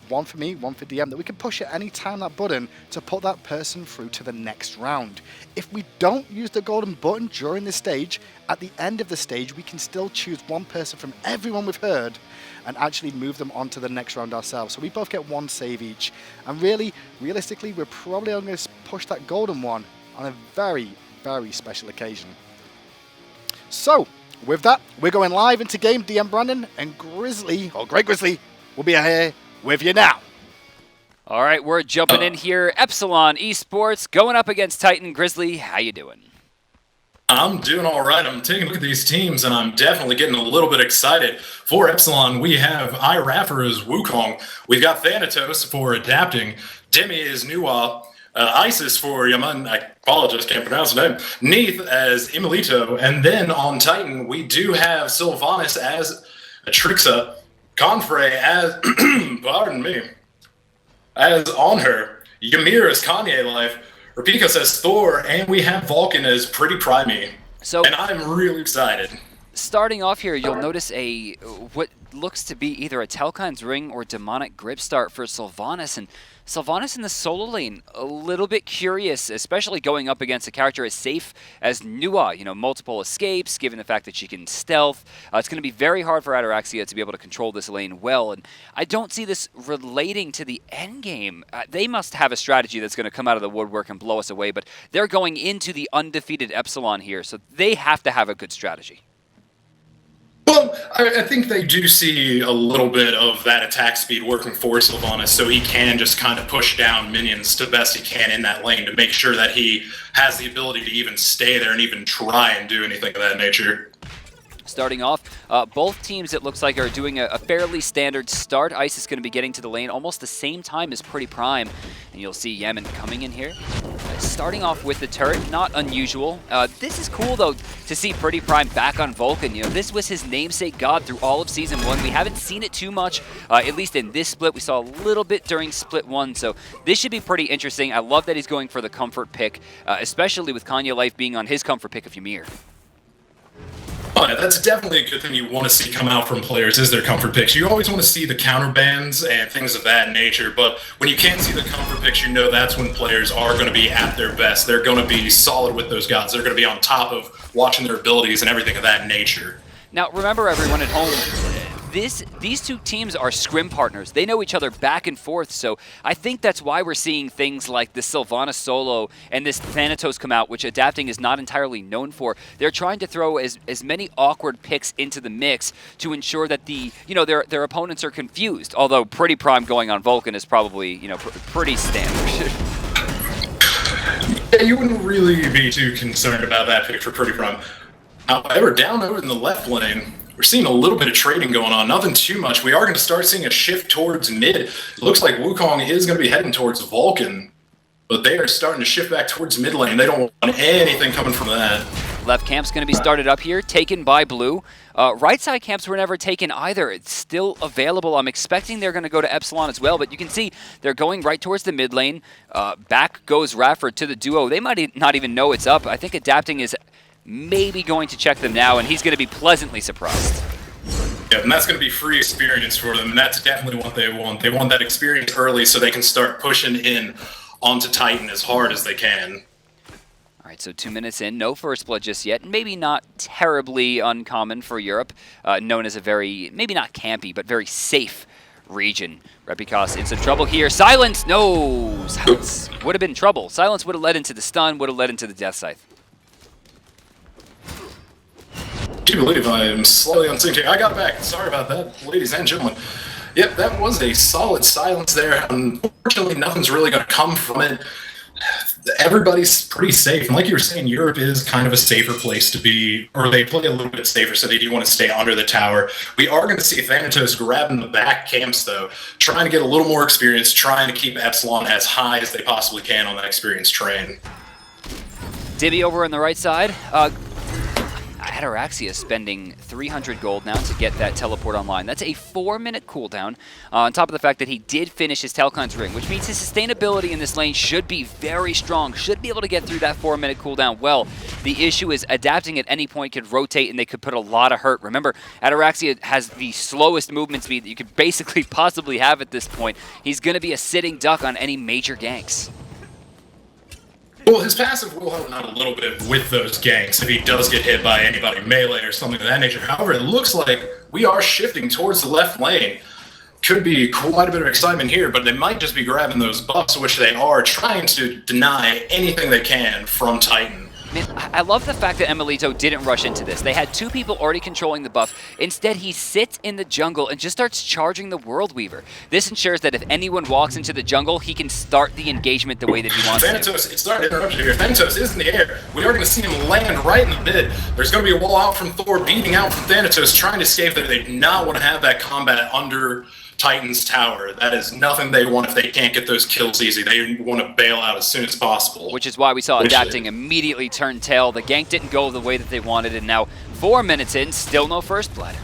One for me, one for DM, that we can push at any time, that button, to put that person through to the next round. If we don't use the golden button during this stage, at the end of the stage, we can still choose one person from everyone we've heard and actually move them on to the next round ourselves. So we both get 1 save each. And really, realistically, we're probably only going to push that golden one on a very, very special occasion. So, with that, we're going live into game. DM Brandon and Grizzly, or Great Grizzly, will be here with you now. All right, we're jumping in here. Epsilon Esports going up against Titan. Grizzly, how you doing? I'm doing all right. I'm taking a look at these teams, and I'm definitely getting a little bit excited. For Epsilon, we have iRaffer Wukong. We've got Thanatos for Adapting. Demi is Nuwa. Isis for Yaman, I apologize, can't pronounce the name. Neith as Imelito. And then on Titan, we do have Sylvanas as Atrixa. Confrey as, pardon me, as On Her. Ymir as Kanye Life. Rapika says Thor. And we have Vulcan as Pretty Primey. And I'm really excited. Starting off here, you'll notice what looks to be either a Telkon's Ring or Demonic Grip start for Sylvanas. And Sylvanas in the solo lane, a little bit curious, especially going up against a character as safe as Nuwa. Multiple escapes, given the fact that she can stealth. It's going to be very hard for Ataraxia to be able to control this lane well. And I don't see this relating to the end game. They must have a strategy that's going to come out of the woodwork and blow us away. But they're going into the undefeated Epsilon here, so they have to have a good strategy. Well, I think they do see a little bit of that attack speed working for Sylvanas, so he can just kind of push down minions to the best he can in that lane to make sure that he has the ability to even stay there and even try and do anything of that nature. Starting off, both teams, it looks like, are doing a fairly standard start. Ice is going to be getting to the lane almost the same time as Pretty Prime. And you'll see Yemen coming in here. starting off with the turret, not unusual. This is cool, though, to see Pretty Prime back on Vulcan. You know, this was his namesake god through all of Season 1. We haven't seen it too much, at least in this split. We saw a little bit during Split 1, so this should be pretty interesting. I love that he's going for the comfort pick, especially with Kanye Life being on his comfort pick of Ymir. Oh, yeah, that's definitely a good thing you want to see come out from players is their comfort picks. You always want to see the counter bans and things of that nature, but when you can't see the comfort picks, you know that's when players are going to be at their best. They're going to be solid with those gods. They're going to be on top of watching their abilities and everything of that nature. Now, remember, everyone at home, these two teams are scrim partners. They know each other back and forth, so I think that's why we're seeing things like the Sylvanas solo and this Thanatos come out, which Adapting is not entirely known for. They're trying to throw as many awkward picks into the mix to ensure that their opponents are confused, although Pretty Prime going on Vulcan is probably, pretty standard. Yeah, you wouldn't really be too concerned about that pick for Pretty Prime. However, down over in the left lane, we're seeing a little bit of trading going on. Nothing too much. We are going to start seeing a shift towards mid. It looks like Wukong is going to be heading towards Vulcan, but they are starting to shift back towards mid lane. They don't want anything coming from that. Left camp's going to be started up here, taken by blue. Right side camps were never taken either. It's still available. I'm expecting they're going to go to Epsilon as well, but you can see they're going right towards the mid lane. Back goes Rafford to the duo. They might not even know it's up. I think Adapting is maybe going to check them now, and he's going to be pleasantly surprised. Yeah, and that's going to be free experience for them, and that's definitely what they want. They want that experience early so they can start pushing in onto Titan as hard as they can. All right, so 2 minutes in, no first blood just yet. Maybe not terribly uncommon for Europe, known as a very, maybe not campy, but very safe region. Repicos in some trouble here. Silence! No! Silence would have been trouble. Silence would have led into the stun, would have led into the Death Scythe. I do believe I am slightly unsynced here. I got back. Sorry about that, ladies and gentlemen. Yep, that was a solid silence there. Unfortunately, nothing's really going to come from it. Everybody's pretty safe. And like you were saying, Europe is kind of a safer place to be, or they play a little bit safer, so they do want to stay under the tower. We are going to see Thanatos grabbing the back camps, though, trying to get a little more experience, trying to keep Epsilon as high as they possibly can on that experience train. Dibby over on the right side. Ataraxia spending 300 gold now to get that teleport online. That's a 4-minute cooldown, on top of the fact that he did finish his Telcon's ring, which means his sustainability in this lane should be very strong, should be able to get through that 4-minute cooldown well. The issue is Adapting at any point could rotate and they could put a lot of hurt. Remember, Ataraxia has the slowest movement speed that you could basically possibly have at this point. He's going to be a sitting duck on any major ganks. Well, his passive will help out a little bit with those ganks if he does get hit by anybody, melee or something of that nature. However, it looks like we are shifting towards the left lane. Could be quite a bit of excitement here, but they might just be grabbing those buffs, which they are, trying to deny anything they can from Titan. Man, I love the fact that Emilito didn't rush into this. They had two people already controlling the buff. Instead, he sits in the jungle and just starts charging the World Weaver. This ensures that if anyone walks into the jungle, he can start the engagement the way that he wants Thanatos, it's sorry to interrupt you here. Thanatos is in the air. We are going to see him land right in the mid. There's going to be a wall out from Thor, beating out from Thanatos, trying to escape there. They do not want to have that combat under Titan's tower. That is nothing they want if they can't get those kills easy. They want to bail out as soon as possible. Which is why we saw Adapting immediately turn tail. The gank didn't go the way that they wanted, and now 4 minutes in, still no first blood.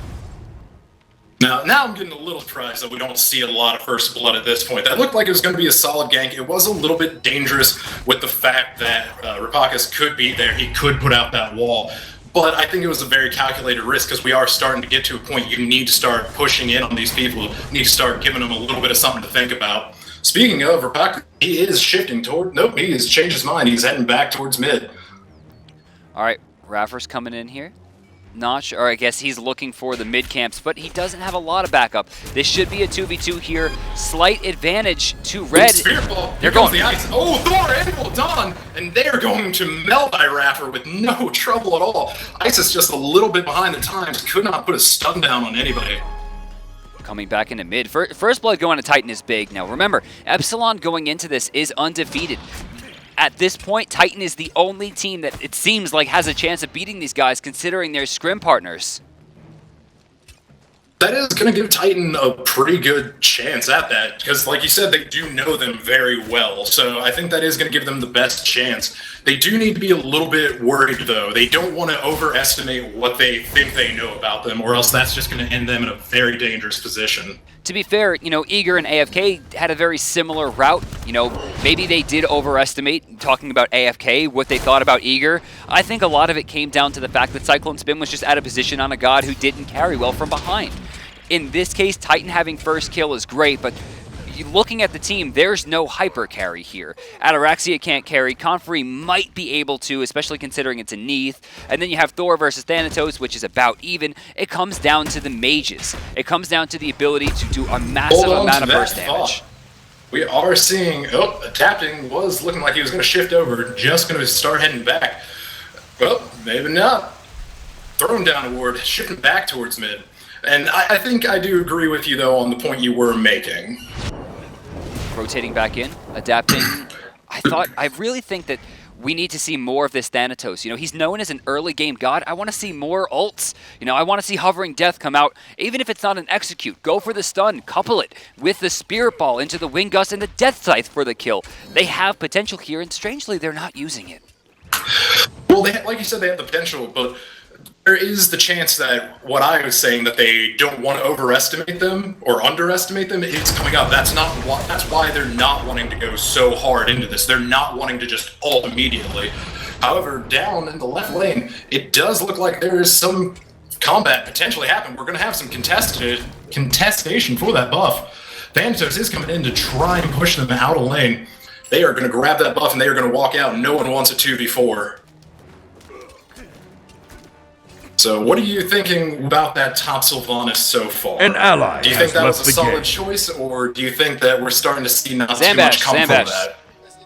Now I'm getting a little surprised that we don't see a lot of first blood at this point. That looked like it was going to be a solid gank. It was a little bit dangerous with the fact that Rapakis could be there. He could put out that wall. But I think it was a very calculated risk because we are starting to get to a point you need to start pushing in on these people. You need to start giving them a little bit of something to think about. Speaking of, Rapakis, he is shifting toward... Nope, he has changed his mind. He's heading back towards mid. All right, Raffer's coming in here. Not sure, or I guess he's looking for the mid camps, but he doesn't have a lot of backup. This should be a 2v2 here. Slight advantage to Red. They're going the ice. Oh, Thor and Voltan, and they're going to melt Raffer with no trouble at all. Ice is just a little bit behind the times. Could not put a stun down on anybody. Coming back into mid. First blood going to Titan is big. Now remember, Epsilon going into this is undefeated. At this point, Titan is the only team that it seems like has a chance of beating these guys, considering they're scrim partners. That is going to give Titan a pretty good chance at that, because like you said, they do know them very well. So I think that is going to give them the best chance. They do need to be a little bit worried, though. They don't want to overestimate what they think they know about them, or else that's just going to end them in a very dangerous position. To be fair, Eager and AFK had a very similar route. Maybe they did overestimate, talking about AFK, what they thought about Eager. I think a lot of it came down to the fact that Cyclone Spin was just out of position on a god who didn't carry well from behind. In this case, Titan having first kill is great, but looking at the team, there's no hyper carry here. Ataraxia can't carry. Confrey might be able to, especially considering it's a Neath. And then you have Thor versus Thanatos, which is about even. It comes down to the mages. It comes down to the ability to do a massive amount of burst damage. We are seeing, adapting was looking like he was going to shift over, just going to start heading back. Well, maybe not. Throwing down a ward, shifting back towards mid. And I think I do agree with you, though, on the point you were making. Rotating back in, adapting. I really think that we need to see more of this Thanatos. He's known as an early game god. I want to see more ults. I want to see Hovering Death come out. Even if it's not an execute, go for the stun, couple it with the Spirit Ball into the Wind Gust and the Death Scythe for the kill. They have potential here, and strangely, they're not using it. Well, like you said, they have the potential, but there is the chance that what I was saying, that they don't want to overestimate them or underestimate them, is coming up. That's why they're not wanting to go so hard into this. They're not wanting to just ult immediately. However, down in the left lane, it does look like there is some combat potentially happening. We're going to have some contestation for that buff. Thanatos is coming in to try and push them out of lane. They are going to grab that buff and they are going to walk out. No one wants a 2v4. So what are you thinking about that top Sylvanas so far? An ally. Do you think that was a solid choice, or do you think that we're starting to see not too Zambash, much come from that?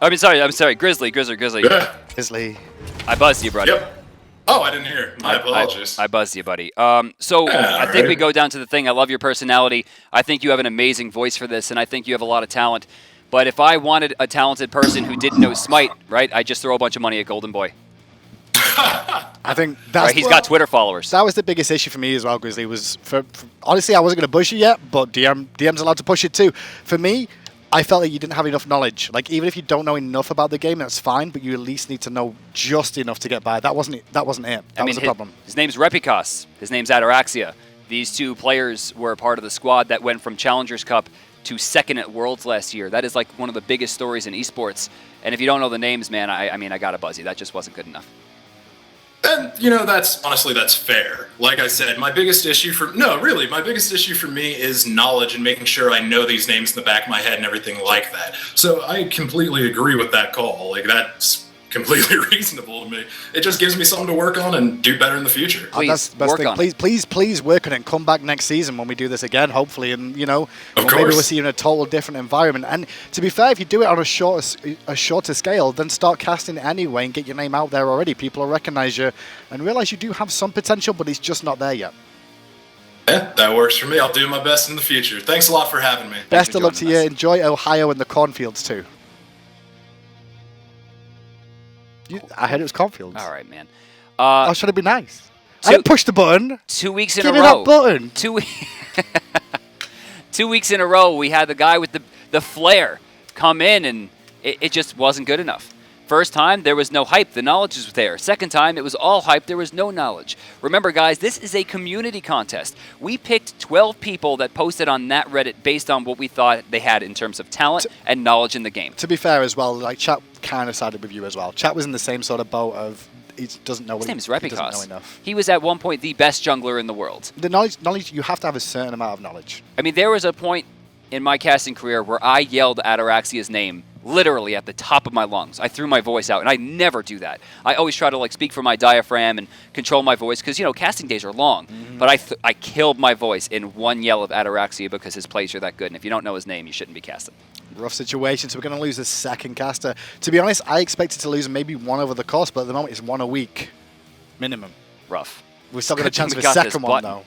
I'm sorry. Grizzly. Yeah. Grizzly. I buzzed you, buddy. Yep. Oh, I didn't hear. My apologies. I buzzed you, buddy. I think we go down to the thing. I love your personality. I think you have an amazing voice for this, and I think you have a lot of talent. But if I wanted a talented person who didn't know Smite, right, I'd just throw a bunch of money at Golden Boy. I think that's he's got Twitter followers. That was the biggest issue for me as well, Grizzly. Was honestly, I wasn't going to push it yet, but DM's allowed to push it too. For me, I felt like you didn't have enough knowledge. Like, even if you don't know enough about the game, that's fine, but you at least need to know just enough to get by. That wasn't it. That was the problem. His name's Repikos. His name's Ataraxia. These two players were part of the squad that went from Challengers Cup to second at Worlds last year. That is like one of the biggest stories in esports. And if you don't know the names, man, I got to buzz you. That just wasn't good enough. And, that's fair. Like I said, my biggest issue for me is knowledge and making sure I know these names in the back of my head and everything like that. So I completely agree with that call. Like, that's completely reasonable to me. It just gives me something to work on and do better in the future. Please, that's the best thing. Please work on it and come back next season when we do this again, hopefully. And, maybe we'll see you in a total different environment. And to be fair, if you do it on a shorter scale, then start casting it anyway and get your name out there already. People will recognize you and realize you do have some potential, but it's just not there yet. Yeah, that works for me. I'll do my best in the future. Thanks a lot for having me. Best of luck to you. Enjoy Ohio and the cornfields too. I heard it was cornfields. All right, man. I was trying to be nice. I didn't push the button. 2 weeks in Give a me row. that button. 2 weeks in a row, we had the guy with the flare come in, and it just wasn't good enough. First time, there was no hype. The knowledge was there. Second time, it was all hype. There was no knowledge. Remember, guys, this is a community contest. We picked 12 people that posted on that Reddit based on what we thought they had in terms of talent and knowledge in the game. To be fair as well, like, Chat kind of sided with you as well. Chat was in the same sort of boat of he doesn't know. His name is He doesn't know Repikos. enough. He was at one point the best jungler in the world. The knowledge, you have to have a certain amount of knowledge. I mean, there was a point in my casting career where I yelled Ataraxia's name literally at the top of my lungs. I threw my voice out, and I never do that. I always try to speak from my diaphragm and control my voice because, casting days are long. Mm-hmm. But I killed my voice in one yell of Ataraxia because his plays are that good, and if you don't know his name, you shouldn't be casting. Rough situation, so we're going to lose a second caster. To be honest, I expected to lose maybe one over the course, but at the moment it's one a week minimum. Rough. We've still got a chance of a second one, though,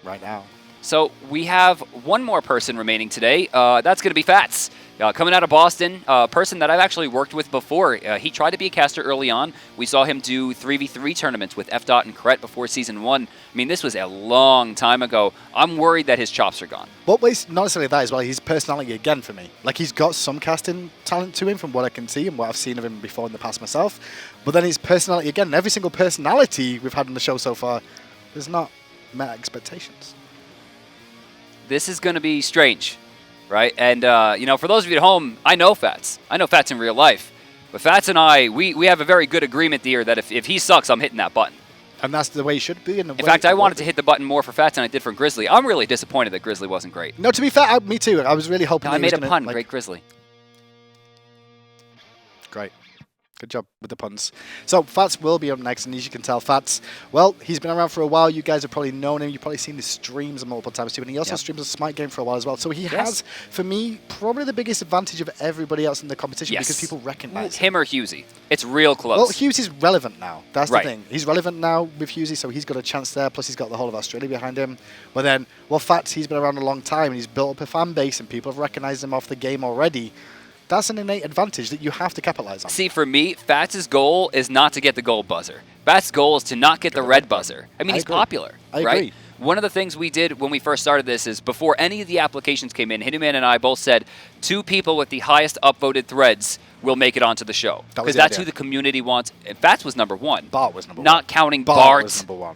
right now. So we have one more person remaining today. That's going to be Fats. Coming out of Boston, a person that I've actually worked with before. He tried to be a caster early on. We saw him do 3v3 tournaments with FDOT and Kret before Season 1. I mean, this was a long time ago. I'm worried that his chops are gone. Well, not necessarily that as well. His personality again for me. Like, he's got some casting talent to him from what I can see and what I've seen of him before in the past myself. But then his personality again, every single personality we've had on the show so far has not met expectations. This is going to be strange. Right? And, you know, for those of you at home, I know Fats. I know Fats in real life. But Fats and I, we have a very good agreement here that if he sucks, I'm hitting that button. And that's the way it should be. In fact, I wanted to hit the button more for Fats than I did for Grizzly. I'm really disappointed that Grizzly wasn't great. No, to be fair, me too. I was really hoping I made a pun. Great Grizzly. Great. Good job with the puns. So, Fats will be up next, and as you can tell, Fats, well, he's been around for a while. You guys have probably known him. You've probably seen his streams multiple times too, and he also streams a SMITE game for a while as well. So he has, for me, probably the biggest advantage of everybody else in the competition because people recognize him or Husey. It's real close. Well, Husey's relevant now. That's the thing. He's relevant now with Husey, so he's got a chance there. Plus, he's got the whole of Australia behind him. But then, well, Fats, he's been around a long time, and he's built up a fan base, and people have recognized him off the game already. That's an innate advantage that you have to capitalize on. See, for me, Fats' goal is not to get the gold buzzer. Fats' goal is to not get the red buzzer. I mean, he's popular, right? I agree. One of the things we did when we first started this is before any of the applications came in, Hitman and I both said 2 people with the highest upvoted threads will make it onto the show. Because that's who the community wants. And Fats was number 1. Bart was number 1. Not counting Bart. Bart was number 1.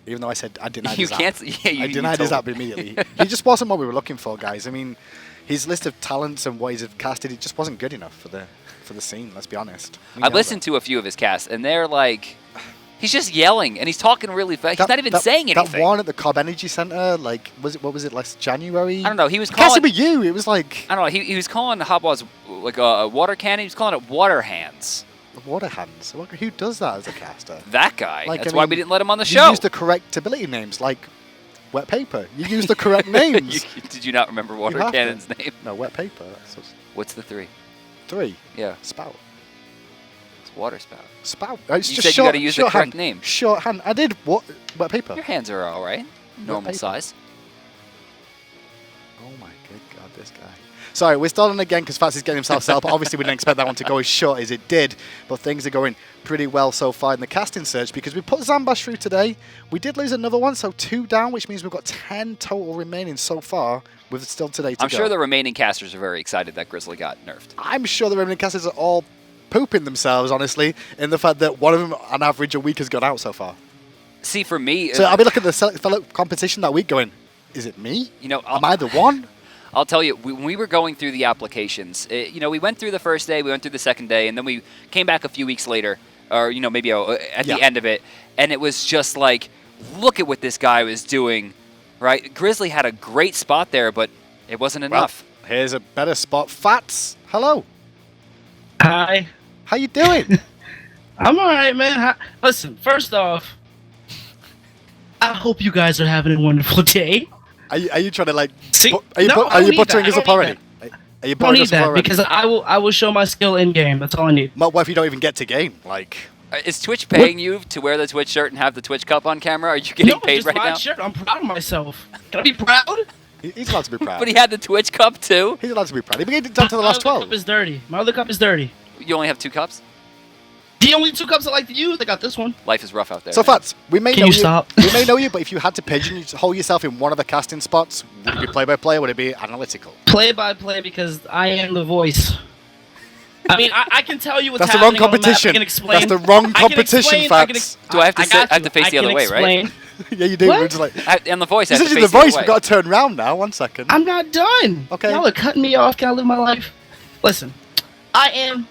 Even though I said I denied his app. I denied his app immediately. He just wasn't what we were looking for, guys. I mean, his list of talents and what he's casted, it just wasn't good enough for the scene, let's be honest. I've listened to a few of his casts, and they're like, he's just yelling, and he's talking really fast. He's not even saying anything. That one at the Cobb Energy Center, like, what was it, last January? I don't know. He was calling... Casting with you, it was like... I don't know. He was calling Hobwa's like a water cannon. He was calling it water hands. Water hands? Who does that as a caster? That guy. Like, That's why we didn't let him on the show. You used the correct ability names, like... Wet paper. You used the correct names. Did you not remember Water Cannon's name? No, wet paper. What's the 3? 3? Yeah. Spout. It's water spout. Spout. It's you just said short, you got to use the correct name. Shorthand. I did wet paper. Your hands are all right. Normal size. Oh my good God, this guy. Sorry, we're starting again because Fats is getting himself set up. Obviously, we didn't expect that one to go as short as it did, but things are going pretty well so far in the casting search because we put Zambash through today. We did lose another one, so 2 down, which means we've got 10 total remaining so far with still today to go. I'm sure the remaining casters are very excited that Grizzly got nerfed. I'm sure the remaining casters are all pooping themselves, honestly, in the fact that one of them, on average, a week has gone out so far. See, for me... So I'll be looking at the fellow competition that week going, is it me? You know, am I the one? I'll tell you, when we were going through the applications, you know, we went through the first day, we went through the second day, and then we came back a few weeks later, or, you know, maybe at the end of it, and it was just like, look at what this guy was doing, right? Grizzly had a great spot there, but it wasn't enough. Well, here's a better spot. Fats, hello. Hi. How you doing? I'm all right, man. Listen, first off, I hope you guys are having a wonderful day. Are you trying to like? See, are you butchering us up already? Are you butchering us up already? Because I will show my skill in game. That's all I need. What if you don't even get to game? Like, is Twitch paying you to wear the Twitch shirt and have the Twitch cup on camera? Are you getting paid right now? No, just my shirt. I'm proud of myself. Can I be proud? He's allowed to be proud. But he had the Twitch cup too. He's allowed to be proud. He made it down to the last 12. My other cup is dirty. My other cup is dirty. You only have 2 cups? The only 2 cups I like to use, I got this one. Life is rough out there. So, Fats, we may know you. Stop? We may know you, but if you had to pigeonhole yourself in one of the casting spots, would it be play-by-play or would it be analytical? Play-by-play because I am the voice. I mean, I can tell you what's happening. That's the wrong competition. I can explain. That's the wrong competition, Fats. Do I have to face the other way, right? Yeah, you do. What? Just like, and the voice. This is the voice. We've got to turn around now. 1 second. I'm not done. Okay. Y'all are cutting me off. Can I live my life? Listen, I am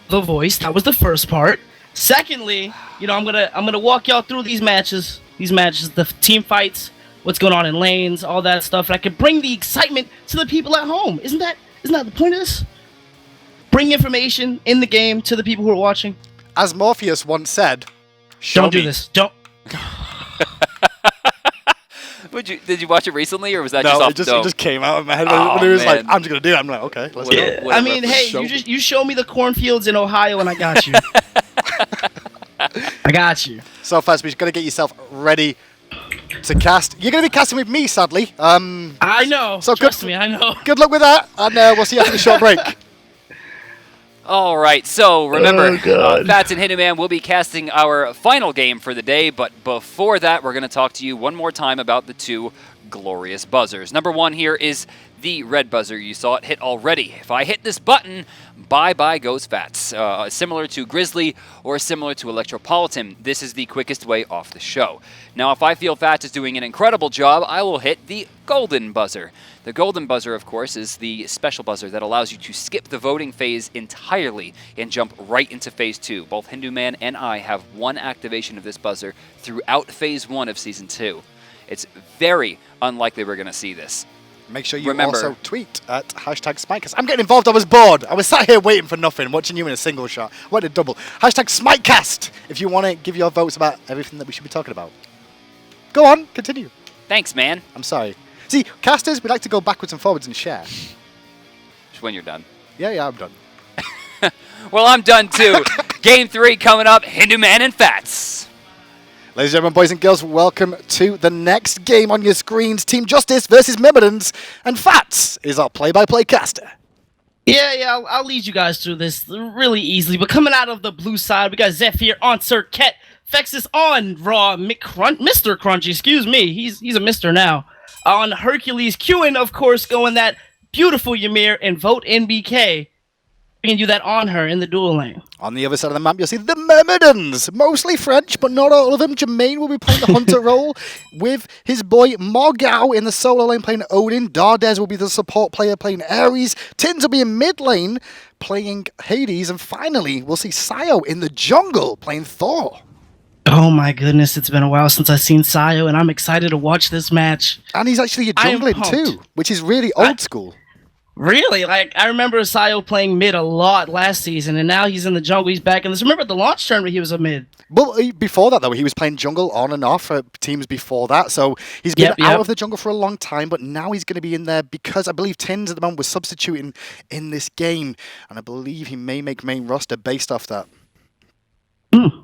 the voice. That was the first part. Secondly, you know, I'm gonna walk y'all through these matches, the team fights, what's going on in lanes, all that stuff. And I can bring the excitement to the people at home. Isn't that the point of this? Bring information in the game to the people who are watching. As Morpheus once said, "Don't do this. Don't." Did you watch it recently, or was that just off the dome? It just came out of my head. Oh, when it was like, I'm just gonna do it. I'm like, okay, let's go. I mean, hey, you show me the cornfields in Ohio, and I got you. I got you. So first, we're gonna get yourself ready to cast. You're going to be casting with me, sadly. I know. So Trust me, I know. Good luck with that, and we'll see you after the short break. All right, so remember, God. Fats and Hinduman will be casting our final game for the day, but before that, we're going to talk to you one more time about the 2 glorious buzzers. Number 1 here is the red buzzer. You saw it hit already. If I hit this button, bye-bye goes Fats. Similar to Grizzly or similar to Electropolitan, this is the quickest way off the show. Now, if I feel Fats is doing an incredible job, I will hit the golden buzzer. The golden buzzer, of course, is the special buzzer that allows you to skip the voting phase entirely and jump right into phase 2. Both Hinduman and I have 1 activation of this buzzer throughout phase 1 of season 2. It's very unlikely we're going to see this. Make sure you also tweet at #SmiteCast. I'm getting involved. I was bored. I was sat here waiting for nothing, watching you in a single shot. I went a double. #SmiteCast if you want to give your votes about everything that we should be talking about. Go on, continue. Thanks, man. I'm sorry. See, casters, we like to go backwards and forwards and share. Just when you're done. Yeah, I'm done. Well, I'm done too. Game 3 coming up, Hinduman and Fats. Ladies and gentlemen, boys and girls, welcome to the next game on your screens. Team Justice versus Myrmidons, and Fats is our play-by-play caster. Yeah, I'll lead you guys through this really easily. But coming out of the blue side, we got Zephyr on Circuit, Fexus on Raw, Mr. Crunchy, excuse me, he's a Mister now. On Hercules, Qin, of course, going that beautiful Ymir, and vote NBK. We can do that on her in the duel lane. On the other side of the map, you'll see the Myrmidons, mostly French, but not all of them. Jermaine will be playing the Hunter role with his boy Morgau in the solo lane playing Odin. Dardez will be the support player playing Ares. Tins will be in mid lane playing Hades. And finally, we'll see Sayo in the jungle playing Thor. Oh my goodness, it's been a while since I've seen Sayo, and I'm excited to watch this match. And he's actually a jungler too, which is really old school. Really? Like, I remember Sayo playing mid a lot last season, and now he's in the jungle, he's back in this. Remember at the launch tournament, he was a mid. Well, before that, though, he was playing jungle on and off for teams before that, so he's been out of the jungle for a long time, but now he's going to be in there because I believe Tins at the moment was substituting in this game, and I believe he may make main roster based off that.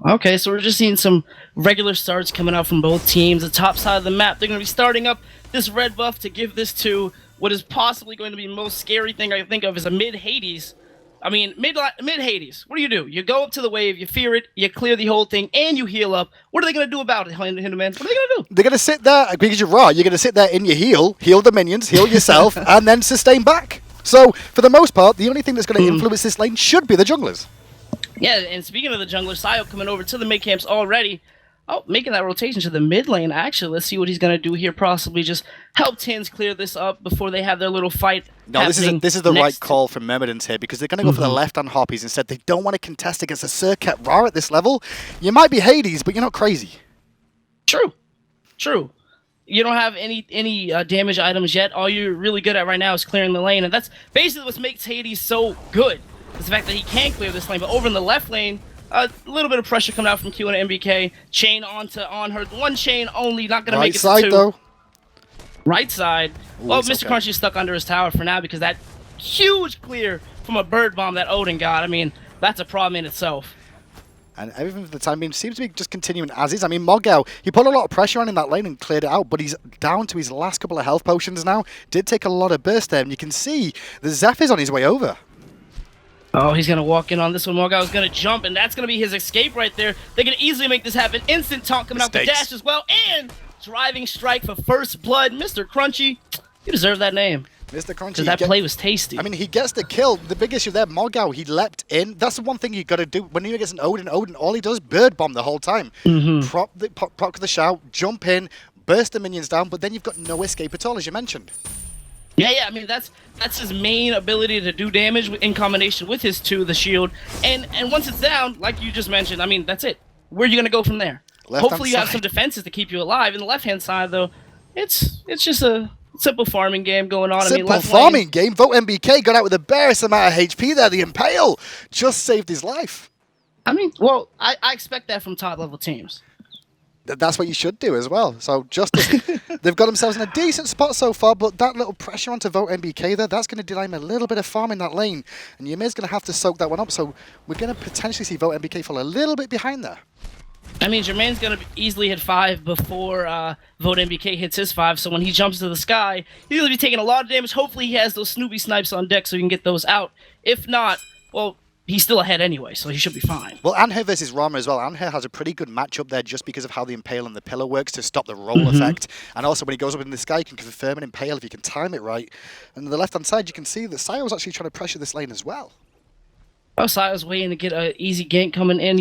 Okay, so we're just seeing some regular starts coming out from both teams. The top side of the map, they're going to be starting up this red buff to give this to what is possibly going to be the most scary thing I can think of is a mid-Hades. I mean, mid-Hades. What do? You go up to the wave, you fear it, you clear the whole thing, and you heal up. What are they going to do about it, Hinduman? What are they going to do? They're going to sit there, because you're raw, you're going to sit there in your heal the minions, heal yourself, and then sustain back. So, for the most part, the only thing that's going to influence this lane should be the junglers. Yeah, and speaking of the junglers, Sayo coming over to the mid camps already. Oh, making that rotation to the mid lane, actually. Let's see what he's going to do here. Possibly just help Tins clear this up before they have their little fight. No, this is the right call from Myrmidons here, because they're going to go for the left-hand Harpies instead. They don't want to contest against a Circuit Ra at this level. You might be Hades, but you're not crazy. True. You don't have any damage items yet. All you're really good at right now is clearing the lane, and that's basically what makes Hades so good. Is the fact that he can clear this lane, but over in the left lane, a little bit of pressure coming out from Q and MBK. Chain on her. One chain only, not going to make it to 2. Right side, though. Right side. Ooh, well, Mr. Crunchy is stuck under his tower for now because that huge clear from a bird bomb that Odin got, I mean, that's a problem in itself. And everything for the time being seems to be just continuing as is. I mean, Morgau, he put a lot of pressure on in that lane and cleared it out, but he's down to his last couple of health potions now. Did take a lot of burst there, and you can see the Zephyr's on his way over. Oh, he's going to walk in on this one. Morgau is going to jump, and that's going to be his escape right there. They can easily make this happen. Instant taunt coming out the dash as well, and driving strike for first blood. Mr. Crunchy, you deserve that name. Mr. Crunchy. Because that play was tasty. I mean, he gets the kill. The big issue there, Morgau, he leapt in. That's the one thing you got to do. When he gets an Odin, all he does is bird bomb the whole time. Proc the shout, jump in, burst the minions down, but then you've got no escape at all, as you mentioned. Yeah, I mean, that's his main ability to do damage in combination with his 2, the shield. And once it's down, like you just mentioned, I mean, that's it. Where are you going to go from there? Hopefully you have some defenses to keep you alive. In the left-hand side, though, it's just a simple farming game going on. Simple farming game. Vote MBK got out with the barest amount of HP there. The Impale just saved his life. I mean, well, I expect that from top-level teams. That's what you should do as well. So Justice, they've got themselves in a decent spot so far, but that little pressure onto Vote MBK there, that's going to deny him a little bit of farm in that lane. And Ymir's going to have to soak that one up, so we're going to potentially see Vote MBK fall a little bit behind there. I mean, Jermaine's going to easily hit 5 before Vote MBK hits his 5, so when he jumps to the sky, he's going to be taking a lot of damage. Hopefully he has those Snoopy snipes on deck so he can get those out. If not, well, he's still ahead anyway, so he should be fine. Well, Anher versus Rama as well. Anher has a pretty good matchup there just because of how the Impale and the Pillar works to stop the roll effect. And also when he goes up in the sky, you can confirm an Impale if you can time it right. And on the left-hand side, you can see that Sayo's actually trying to pressure this lane as well. Oh, Sayo's waiting to get an easy gank coming in.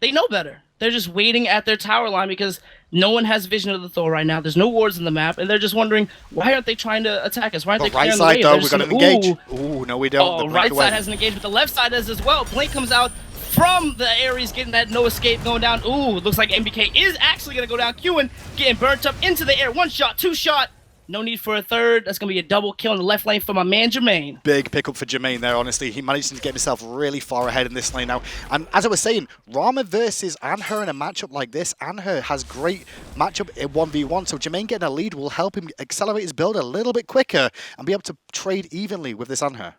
They know better. They're just waiting at their tower line because no one has vision of the Thor right now. There's no wards in the map, and they're just wondering, why aren't they trying to attack us? Why aren't they right clearing the way? side, though, we're going to engage. Ooh. Ooh, no, we don't. Oh, right side has an engage, but the left side does as well. Blink comes out from the Ares, getting that no escape going down. Ooh, looks like MBK is actually going to go down. Qing getting burnt up into the air. 1 shot, 2 shot. No need for a third. That's going to be a double kill in the left lane for my man, Jermaine. Big pickup for Jermaine there, honestly. He managed to get himself really far ahead in this lane now. And as I was saying, Rama versus Anher in a matchup like this, Anher has great matchup in 1v1, so Jermaine getting a lead will help him accelerate his build a little bit quicker and be able to trade evenly with this Anher.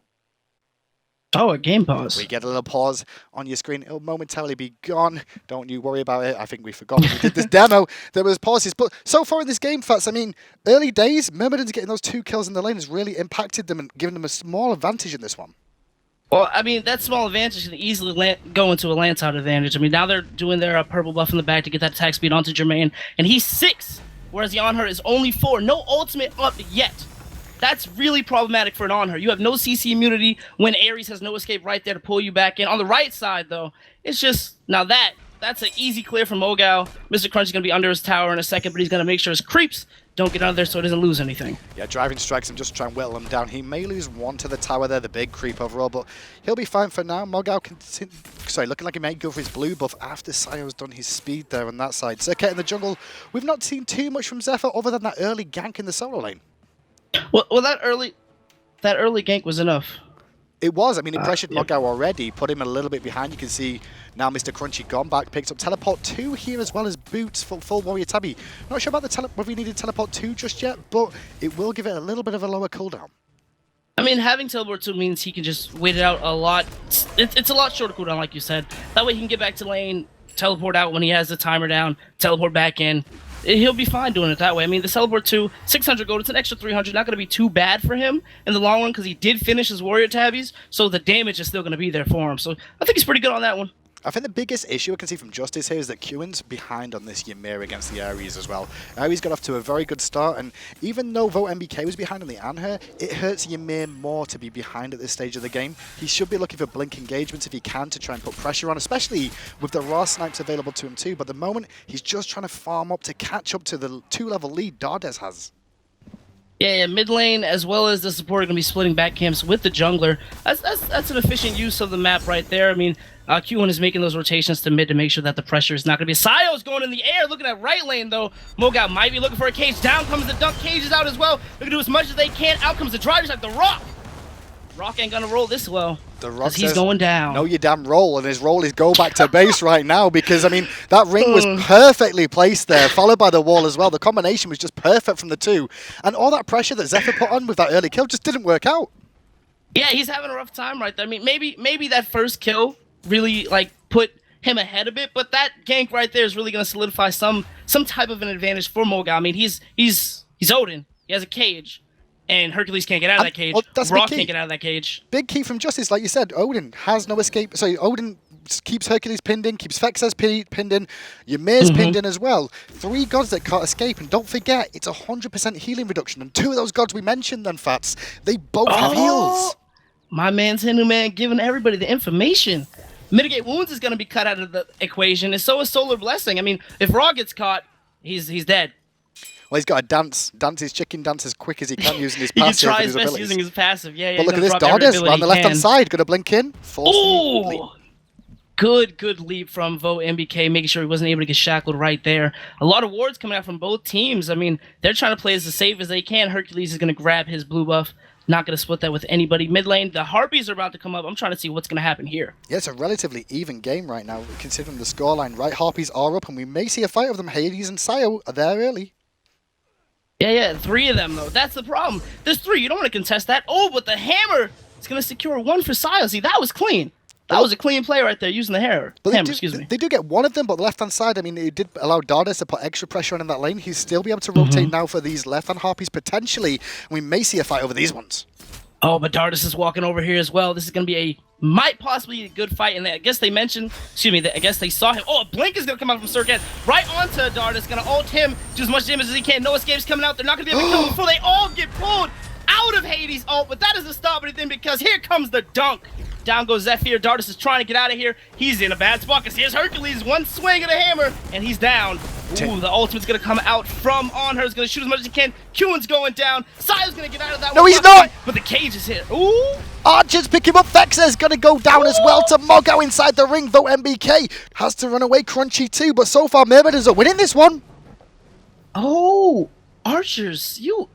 Oh, a game pause. We get a little pause on your screen. It'll momentarily be gone. Don't you worry about it. I think we forgot when we did this demo. There was pauses. But so far in this game, Fats, I mean, early days, Myrmidons getting those 2 kills in the lane has really impacted them and given them a small advantage in this one. Well, I mean, that small advantage can easily go into a lance-out advantage. I mean, now they're doing their purple buff in the back to get that attack speed onto Jermaine, and he's 6, whereas the Anher is only 4. No ultimate up yet. That's really problematic for an Anher. You have no CC immunity when Ares has no escape right there to pull you back in. On the right side, though, it's just... Now that's an easy clear from Mogao. Mr. Crunch is going to be under his tower in a second, but he's going to make sure his creeps don't get under there so he doesn't lose anything. Yeah, driving strikes and just try and whittle him down. He may lose 1 to the tower there, the big creep overall, but he'll be fine for now. Mogao looking like he may go for his blue buff after Sayo's done his speed there on that side. Zerket in the jungle. We've not seen too much from Zephyr other than that early gank in the solo lane. Well, that early gank was enough. It was. I mean, it pressured Mogao already, put him a little bit behind. You can see now Mr. Crunchy gone back, picks up Teleport 2 here as well as Boots, full Warrior Tabby. Not sure about the whether we needed Teleport 2 just yet, but it will give it a little bit of a lower cooldown. I mean, having Teleport 2 means he can just wait it out a lot. It's a lot shorter cooldown, like you said. That way he can get back to lane, teleport out when he has the timer down, teleport back in. He'll be fine doing it that way. I mean, the Teleport 2, 600 gold, it's an extra 300. Not going to be too bad for him in the long run because he did finish his Warrior Tabbies, so the damage is still going to be there for him. So I think he's pretty good on that one. I think the biggest issue I can see from Justice here is that Qin's behind on this Ymir against the Ares as well. Ares got off to a very good start, and even though Vote MBK was behind on the Anher, it hurts Ymir more to be behind at this stage of the game. He should be looking for blink engagements if he can to try and put pressure on, especially with the raw snipes available to him too. But at the moment, he's just trying to farm up to catch up to the 2-level lead Dardes has. Yeah, mid lane as well as the support are going to be splitting back camps with the jungler. That's an efficient use of the map right there. I mean, Q1 is making those rotations to mid to make sure that the pressure is not going to be... Sayo's going in the air, looking at right lane, though. Mogao might be looking for a cage. Down comes the dunk. Cage is out as well. They're going to do as much as they can. Out comes the drivers like the Rock. Rock ain't going to roll this well. The Rock he's going down. No, you damn roll, and his roll is go back to base right now because, I mean, that ring was perfectly placed there, followed by the wall as well. The combination was just perfect from the two, and all that pressure that Zephyr put on with that early kill just didn't work out. Yeah, he's having a rough time right there. I mean, maybe that first kill really, like, put him ahead a bit, but that gank right there is really going to solidify some type of an advantage for Mogao. I mean, he's Odin. He has a cage. And Hercules can't get out of that cage. Rock can't get out of that cage. Big key from Justice, like you said. Odin has no escape. So Odin keeps Hercules pinned in, keeps Fexes pinned in, Ymir's pinned in as well. 3 gods that can't escape. And don't forget, it's 100% healing reduction. And 2 of those gods we mentioned then, Fats, they both have heals. My man's Hindu man giving everybody the information. Mitigate wounds is going to be cut out of the equation, and so is Solar Blessing. I mean, if Raw gets caught, he's dead. Well, he's got to dance his chicken dance as quick as he can using his he passive. He can try his best using his passive. Yeah. But look at this, Dardes on the left-hand side, going to blink in. Ooh! Good leap from Vote MBK, making sure he wasn't able to get shackled right there. A lot of wards coming out from both teams. I mean, they're trying to play as safe as they can. Hercules is going to grab his blue buff. Not going to split that with anybody. Mid lane, the Harpies are about to come up. I'm trying to see what's going to happen here. Yeah, it's a relatively even game right now, considering the scoreline. Right, Harpies are up, and we may see a fight of them. Hades and Sayo are there early. Yeah, 3 of them, though. That's the problem. There's 3. You don't want to contest that. Oh, but the hammer is going to secure 1 for Sayo. See, that was clean. That was a clean play right there, using the hammer. Excuse me. They do get one of them, but the left-hand side, I mean, it did allow Dardas to put extra pressure on in that lane. He's still be able to rotate now for these left-hand harpies, potentially. We may see a fight over these ones. Oh, but Dardas is walking over here as well. This is going to be might possibly be a good fight. And I guess they mentioned, I guess they saw him. Oh, a blink is going to come out from Circuit right onto Dardas. Going to ult him, do as much damage as he can. No escapes coming out. They're not going to be able to kill him before they all get pulled out of Hades' ult. But that doesn't stop anything because here comes the dunk. Down goes Zephyr. Dardas is trying to get out of here. He's in a bad spot because here's Hercules. One swing of the hammer, and he's down. Ooh, the ultimate's going to come out from on her. He's going to shoot as much as he can. Qin's going down. Sayo's going to get out of that one. No, he's not. But the cage is hit. Ooh. Archers pick him up. Vexer's going to go down as well to Mogo inside the ring, though MBK has to run away. Crunchy too, but so far Myrmidons are winning this one. Oh, Archers, you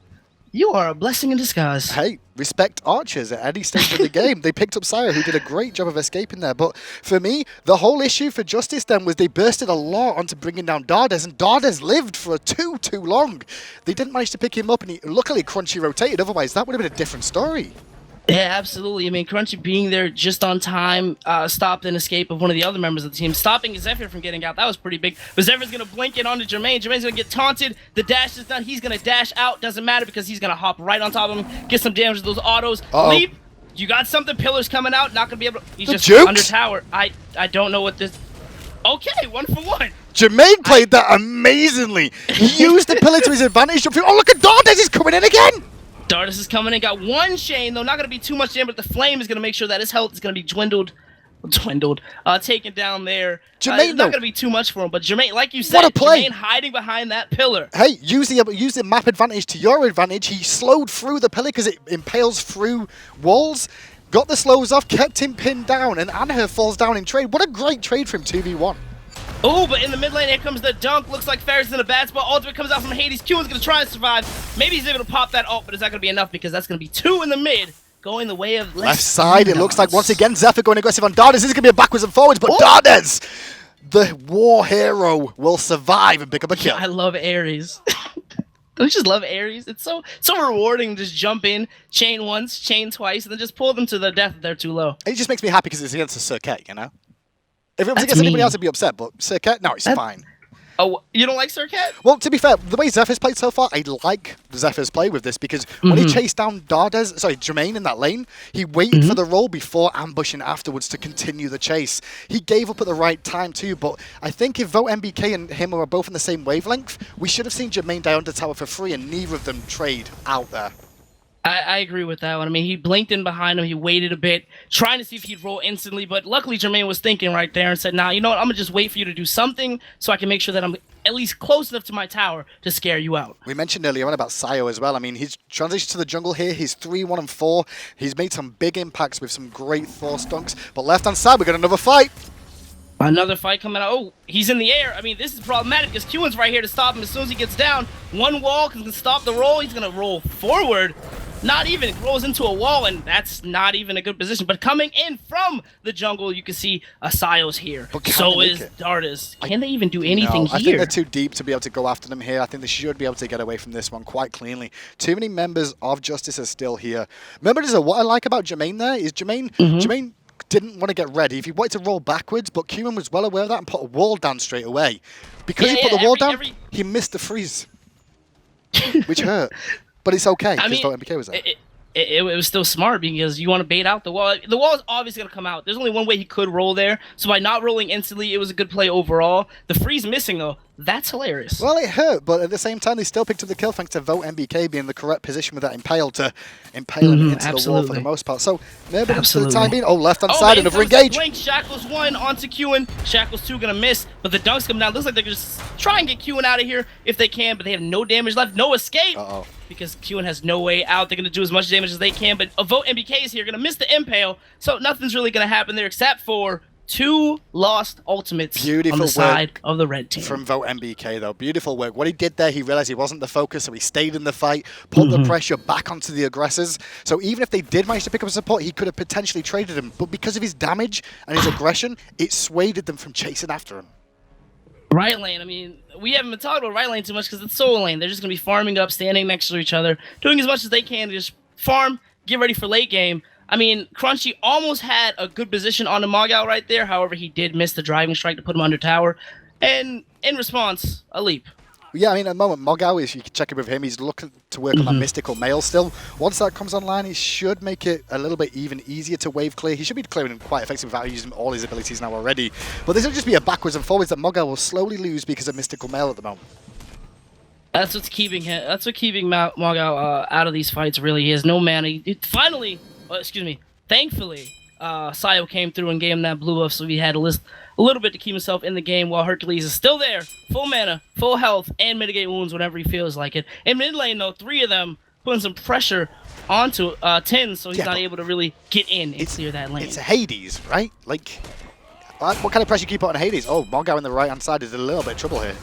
are a blessing in disguise. Hey, respect Archers at any stage of the game. They picked up Sayo, who did a great job of escaping there. But for me, the whole issue for Justice then was they bursted a lot onto bringing down Dardas, and Dardas lived for too long. They didn't manage to pick him up, and luckily Crunchy rotated. Otherwise, that would have been a different story. Yeah, absolutely. I mean, Crunchy being there just on time stopped an escape of one of the other members of the team. Stopping Zephyr from getting out, that was pretty big. But Zephyr's going to blink it onto Jermaine. Jermaine's going to get taunted. The dash is done. He's going to dash out. Doesn't matter because he's going to hop right on top of him, get some damage to those autos. Leap. You got something. Pillars coming out. Not going to be able to... He's just under tower. I don't know what this... Okay, 1 for 1. Jermaine played that amazingly. He used the pillar to his advantage. Oh, look at Dardas. He's coming in again. Dardas is coming in, got one chain, though not going to be too much damage, but the flame is going to make sure that his health is going to be taken down there. Jermaine, not going to be too much for him, but Jermaine, like you said, Jermaine hiding behind that pillar. Hey, use the map advantage to your advantage. He slowed through the pillar because it impales through walls, got the slows off, kept him pinned down, and Anher falls down in trade. What a great trade for him, 2v1. Oh, but in the mid lane, here comes the dunk. Looks like Ferris is in a bad spot. Ultimate comes out from Hades. Qin's going to try and survive. Maybe he's able to pop that ult, but it's not going to be enough because that's going to be 2 in the mid, going the way of left side. It looks like once again Zephyr going aggressive on Dardas. This is going to be a backwards and forwards, but Dardas, the war hero, will survive and pick up a kill. I love Ares. Don't you just love Ares? It's so rewarding to just jump in, chain once, chain twice, and then just pull them to their death if they're too low. It just makes me happy because it's against a Circuit, you know? If it was against anybody else, I'd be upset, but Circuit, no, it's fine. Oh, you don't like Circuit? Well, to be fair, the way Zephyr's played so far, I like Zephyr's play with this because when he chased down Jermaine in that lane, he waited for the roll before ambushing afterwards to continue the chase. He gave up at the right time too, but I think if Vote MBK and him are both in the same wavelength, we should have seen Jermaine die under tower for free and neither of them trade out there. I agree with that one. I mean, he blinked in behind him. He waited a bit, trying to see if he'd roll instantly. But luckily, Jermaine was thinking right there and said, nah, you know what? I'm going to just wait for you to do something so I can make sure that I'm at least close enough to my tower to scare you out. We mentioned earlier on about Sayo as well. I mean, he's transitioned to the jungle here. He's 3, 1, and 4. He's made some big impacts with some great Thor stunks. But left-hand side, we got another fight. Another fight coming out. Oh, he's in the air. I mean, this is problematic because Qin's right here to stop him as soon as he gets down. One wall can stop the roll. He's going to roll forward. Not even. It rolls into a wall, and that's not even a good position. But coming in from the jungle, you can see Sayo's here. So is Dardas. Can they even do anything here? I think they're too deep to be able to go after them here. I think they should be able to get away from this one quite cleanly. Too many members of Justice are still here. Remember, what I like about Jermaine there is Jermaine didn't want to get ready. If he wanted to roll backwards, but Qin was well aware of that and put a wall down straight away. Because he put the wall down, he missed the freeze, which hurt. But it's okay, because MBK was there. It was still smart because you want to bait out the wall. The wall is obviously going to come out. There's only one way he could roll there. So by not rolling instantly, it was a good play overall. The freeze missing, though, that's hilarious. Well, it hurt, but at the same time, they still picked up the kill thanks to Vote MBK being in the correct position with that impale to impale him into the wall for the most part. So, maybe for the time being, left-hand side, another engage. Blink, Shackles 1 onto Qin. Shackles 2 going to miss, but the dunks come down. Looks like they're going to just try and get Qin out of here if they can, but they have no damage left, no escape. Because Qin has no way out. They're going to do as much damage as they can, but a Vote MBK is here, going to miss the impale, so nothing's really going to happen there except for 2 lost ultimates on the side of the red team. From Vote MBK, though. Beautiful work. What he did there, he realized he wasn't the focus, so he stayed in the fight, put the pressure back onto the aggressors. So even if they did manage to pick up a support, he could have potentially traded him. But because of his damage and his aggression, it swayed them from chasing after him. Right lane, I mean, we haven't been talking about right lane too much because it's solo lane. They're just going to be farming up, standing next to each other, doing as much as they can to just farm, get ready for late game. I mean, Crunchy almost had a good position on the Mogao right there. However, he did miss the driving strike to put him under tower. And in response, a leap. Yeah, I mean, at the moment, Mogao is, you can check in with him, he's looking to work on that mystical mail still. Once that comes online, he should make it a little bit even easier to wave clear. He should be clearing him quite effectively without using all his abilities now already. But this will just be a backwards and forwards that Mogao will slowly lose because of mystical mail at the moment. That's what's keeping him. That's what keeping Mogao out of these fights. Really, he has no mana. Finally, thankfully, Sayo came through and gave him that blue buff, so he had a little bit to keep himself in the game. While Hercules is still there, full mana, full health, and mitigate wounds whenever he feels like it. In mid lane, though, 3 of them putting some pressure onto Tin, so he's not able to really get in and clear that lane. It's Hades, right? Like, what kind of pressure can you put on Hades? Oh, Mogao on the right hand side is in a little bit of trouble here.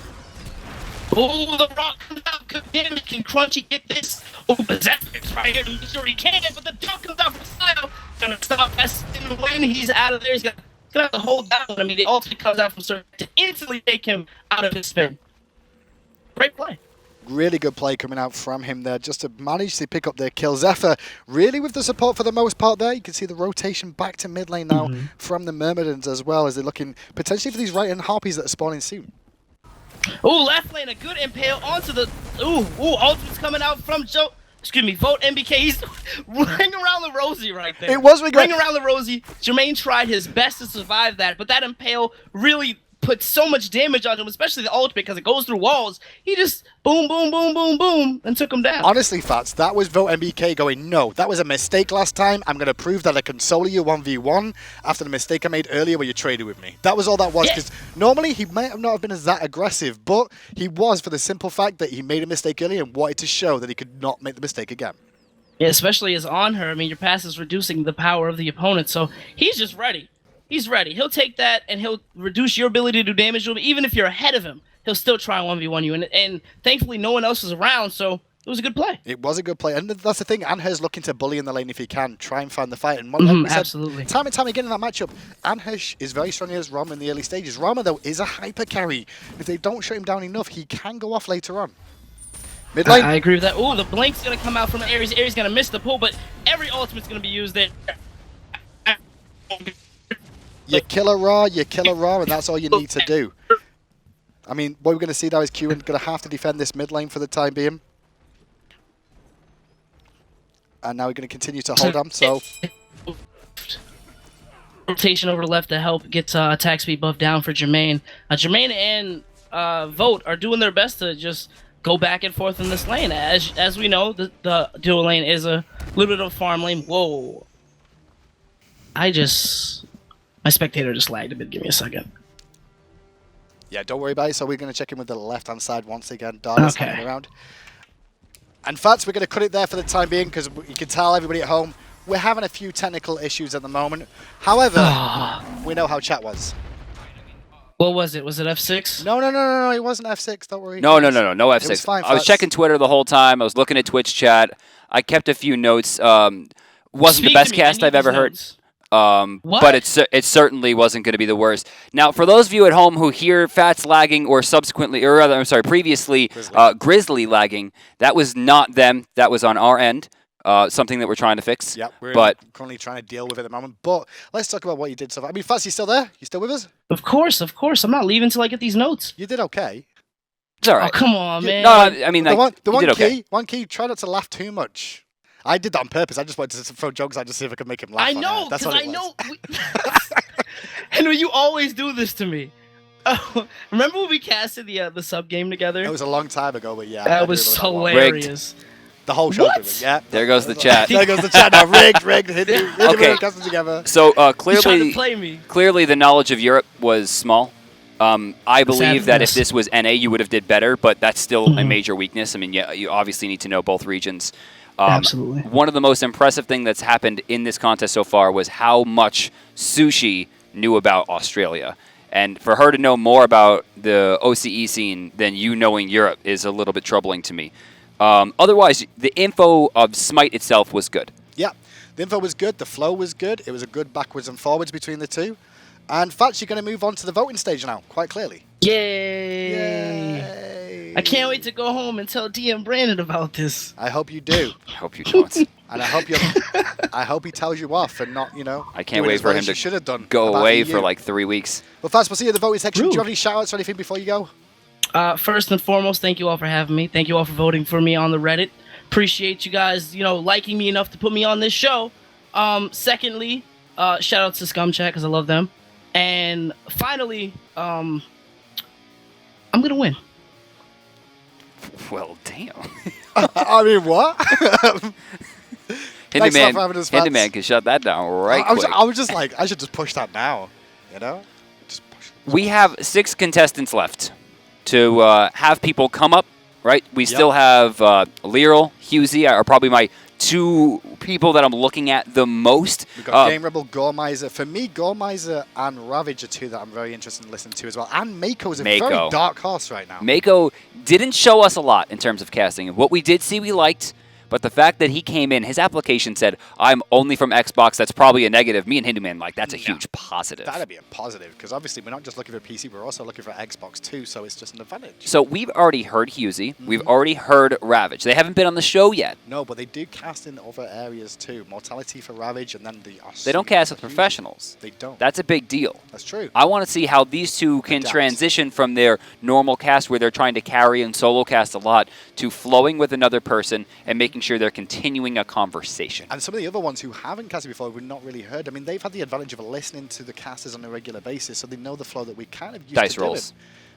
Oh, the rock comes out. Good damage. Can Crunchy get this? Oh, Zash right here to make sure he can, but the jump comes out from Sayo. Gonna stop S when he's out of there. He's gonna have to hold down. I mean, the ultimate comes out from Sir to instantly take him out of his spin. Great play. Really good play coming out from him there just to manage to pick up their kill. Zephyr really with the support for the most part there. You can see the rotation back to mid lane now from the Myrmidons as well as they're looking potentially for these right-hand Harpies that are spawning soon. Ooh, left lane, a good impale onto the... Ooh, ultimate's coming out from Vote MBK. He's ring around the Rosie right there. It was ring around the Rosie. Jermaine tried his best to survive that, but that impale really put so much damage on him, especially the ultimate, because it goes through walls. He just boom, boom, boom, boom, boom, and took him down. Honestly, Fats, that was Vote MBK going, no, that was a mistake last time. I'm going to prove that I can solo you 1v1 after the mistake I made earlier where you traded with me. That was all that was, because normally he might have not have been as that aggressive, but he was for the simple fact that he made a mistake earlier and wanted to show that he could not make the mistake again. Yeah, especially as on her. I mean, your pass is reducing the power of the opponent, so he's just ready. He's ready. He'll take that, and he'll reduce your ability to do damage to him. Even if you're ahead of him, he'll still try and 1v1 you. And thankfully, no one else was around, so it was a good play. It was a good play. And that's the thing. Anher's looking to bully in the lane if he can, try and find the fight. And like we said, absolutely. Time and time again in that matchup, Anher is very strong against Rama in the early stages. Rama, though, is a hyper carry. If they don't shut him down enough, he can go off later on. Mid lane. I agree with that. Ooh, the blink's going to come out from Ares. Ares going to miss the pull, but every ultimate's going to be used there. You kill a Ra, and that's all you need to do. I mean, what we're going to see now is Q going to have to defend this mid lane for the time being. And now we're going to continue to hold on, so... Rotation over left to help get attack speed buff down for Jermaine. Jermaine and Vote are doing their best to just go back and forth in this lane. As we know, the dual lane is a little bit of a farm lane. Whoa. My spectator just lagged a bit. Give me a second. Yeah, don't worry about it. So we're going to check in with the left-hand side once again. Dark's hanging around. And Fats, we're going to cut it there for the time being because you can tell everybody at home we're having a few technical issues at the moment. However, we know how chat was. What was it? Was it F6? No. It wasn't F6. Don't worry. No F6. It was fine, I was checking Twitter the whole time. I was looking at Twitch chat. I kept a few notes. Wasn't the best cast I've ever heard. But it certainly wasn't going to be the worst. Now, for those of you at home who hear Fats lagging or previously Grizzly lagging, that was not them. That was on our end. Something that we're trying to fix. Yeah, we're currently trying to deal with it at the moment. But let's talk about what you did so far. I mean, Fats, you still there? You still with us? Of course. I'm not leaving until I get these notes. You did okay. It's all right. Oh, come on, man. No, I mean, one key, try not to laugh too much. I did that on purpose. I just wanted to throw jokes out to see if I could make him laugh. I know, because I know. I know you always do this to me. Oh, remember when we casted the sub game together? It was a long time ago, but yeah. That was hilarious. The whole show. Yeah. There goes the chat. There goes the chat. Now rigged. Okay. Casting together. So clearly the knowledge of Europe was small. I believe that if this was NA, you would have did better, but that's still a major weakness. I mean, yeah, you obviously need to know both regions. Absolutely. One of the most impressive things that's happened in this contest so far was how much Sushi knew about Australia. And for her to know more about the OCE scene than you knowing Europe is a little bit troubling to me. Otherwise, the info of SMITE itself was good. Yeah, the info was good. The flow was good. It was a good backwards and forwards between the two. And Fats, you're going to move on to the voting stage now, quite clearly. Yay! I can't wait to go home and tell DM Brandon about this. I hope you do. I hope you don't. And I hope he tells you off and not, I can't doing wait as for well him as you to should have done go about away EU. for like 3 weeks. Well, Fats, we'll see you in the voting section. Rude. Do you have any shout-outs or anything before you go? First and foremost, thank you all for having me. Thank you all for voting for me on the Reddit. Appreciate you guys, liking me enough to put me on this show. Secondly, shout out to Scum Chat because I love them. And finally, I'm gonna win. Well, damn. I mean, what? Thanks a lot for having us, Fats. Handyman can shut that down right quick. I was just like, I should just push that now, Just push it. We have 6 contestants left to have people come up, right? We still have Lyral, Husey are probably my 2 people that I'm looking at the most. We've got Game Rebel, Goremizer. For me, Goremizer and Ravage are 2 that I'm very interested in listening to as well. And Mako is a very dark horse right now. Mako didn't show us a lot in terms of casting. What we did see, we liked. But the fact that he came in, his application said, I'm only from Xbox, that's probably a negative. Me and Hinduman, that's a huge positive. That'd be a positive, because obviously we're not just looking for PC, we're also looking for Xbox too, so it's just an advantage. So we've already heard Husey, we've already heard Ravage. They haven't been on the show yet. No, but they do cast in other areas too. Mortality for Ravage, and then the... They don't cast with professionals. They don't. That's a big deal. That's true. I want to see how these 2 can transition from their normal cast, where they're trying to carry and solo cast a lot, to flowing with another person and making sure they're continuing a conversation. And some of the other ones who haven't casted before, we've not really heard. I mean, they've had the advantage of listening to the casters on a regular basis, so they know the flow that we kind of used Dice to doing. rolls.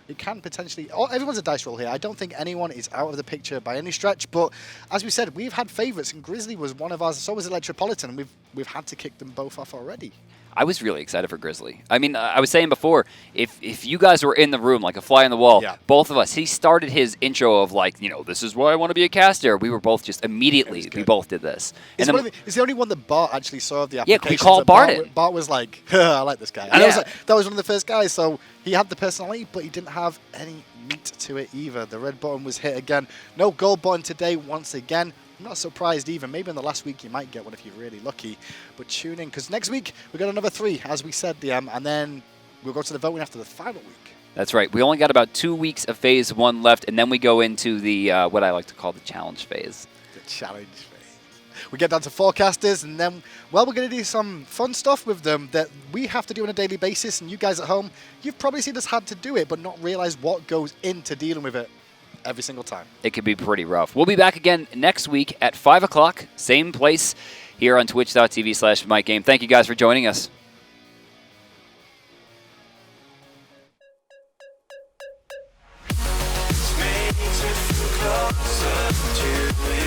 It can potentially... everyone's a dice roll here. I don't think anyone is out of the picture by any stretch, but as we said, we've had favourites, and Grizzly was one of ours, so was Electropolitan, and we've had to kick them both off already. I was really excited for Grizzly. I mean, I was saying before, if you guys were in the room like a fly on the wall, both of us, he started his intro of this is why I want to be a caster. We were both just immediately, we both did this. He's the only one that Bart actually saw the application. Yeah, we called Bart in. Bart was like, I like this guy. And I was like, that was one of the first guys, so he had the personality, but he didn't have any meat to it either. The red button was hit again. No gold button today once again. I'm not surprised either. Maybe in the last week you might get one if you're really lucky. But tune in, because next week we've got another 3, as we said, DM, and then we'll go to the voting after the final week. That's right. We only got about 2 weeks of Phase 1 left, and then we go into the what I like to call the challenge phase. The challenge phase. We get down to forecasters, and then, we're going to do some fun stuff with them that we have to do on a daily basis, and you guys at home, you've probably seen us had to do it, but not realize what goes into dealing with it every single time. It could be pretty rough. We'll be back again next week at 5 o'clock, same place, here on twitch.tv/MikeGame. Thank you guys for joining us. Makes me feel closer to you.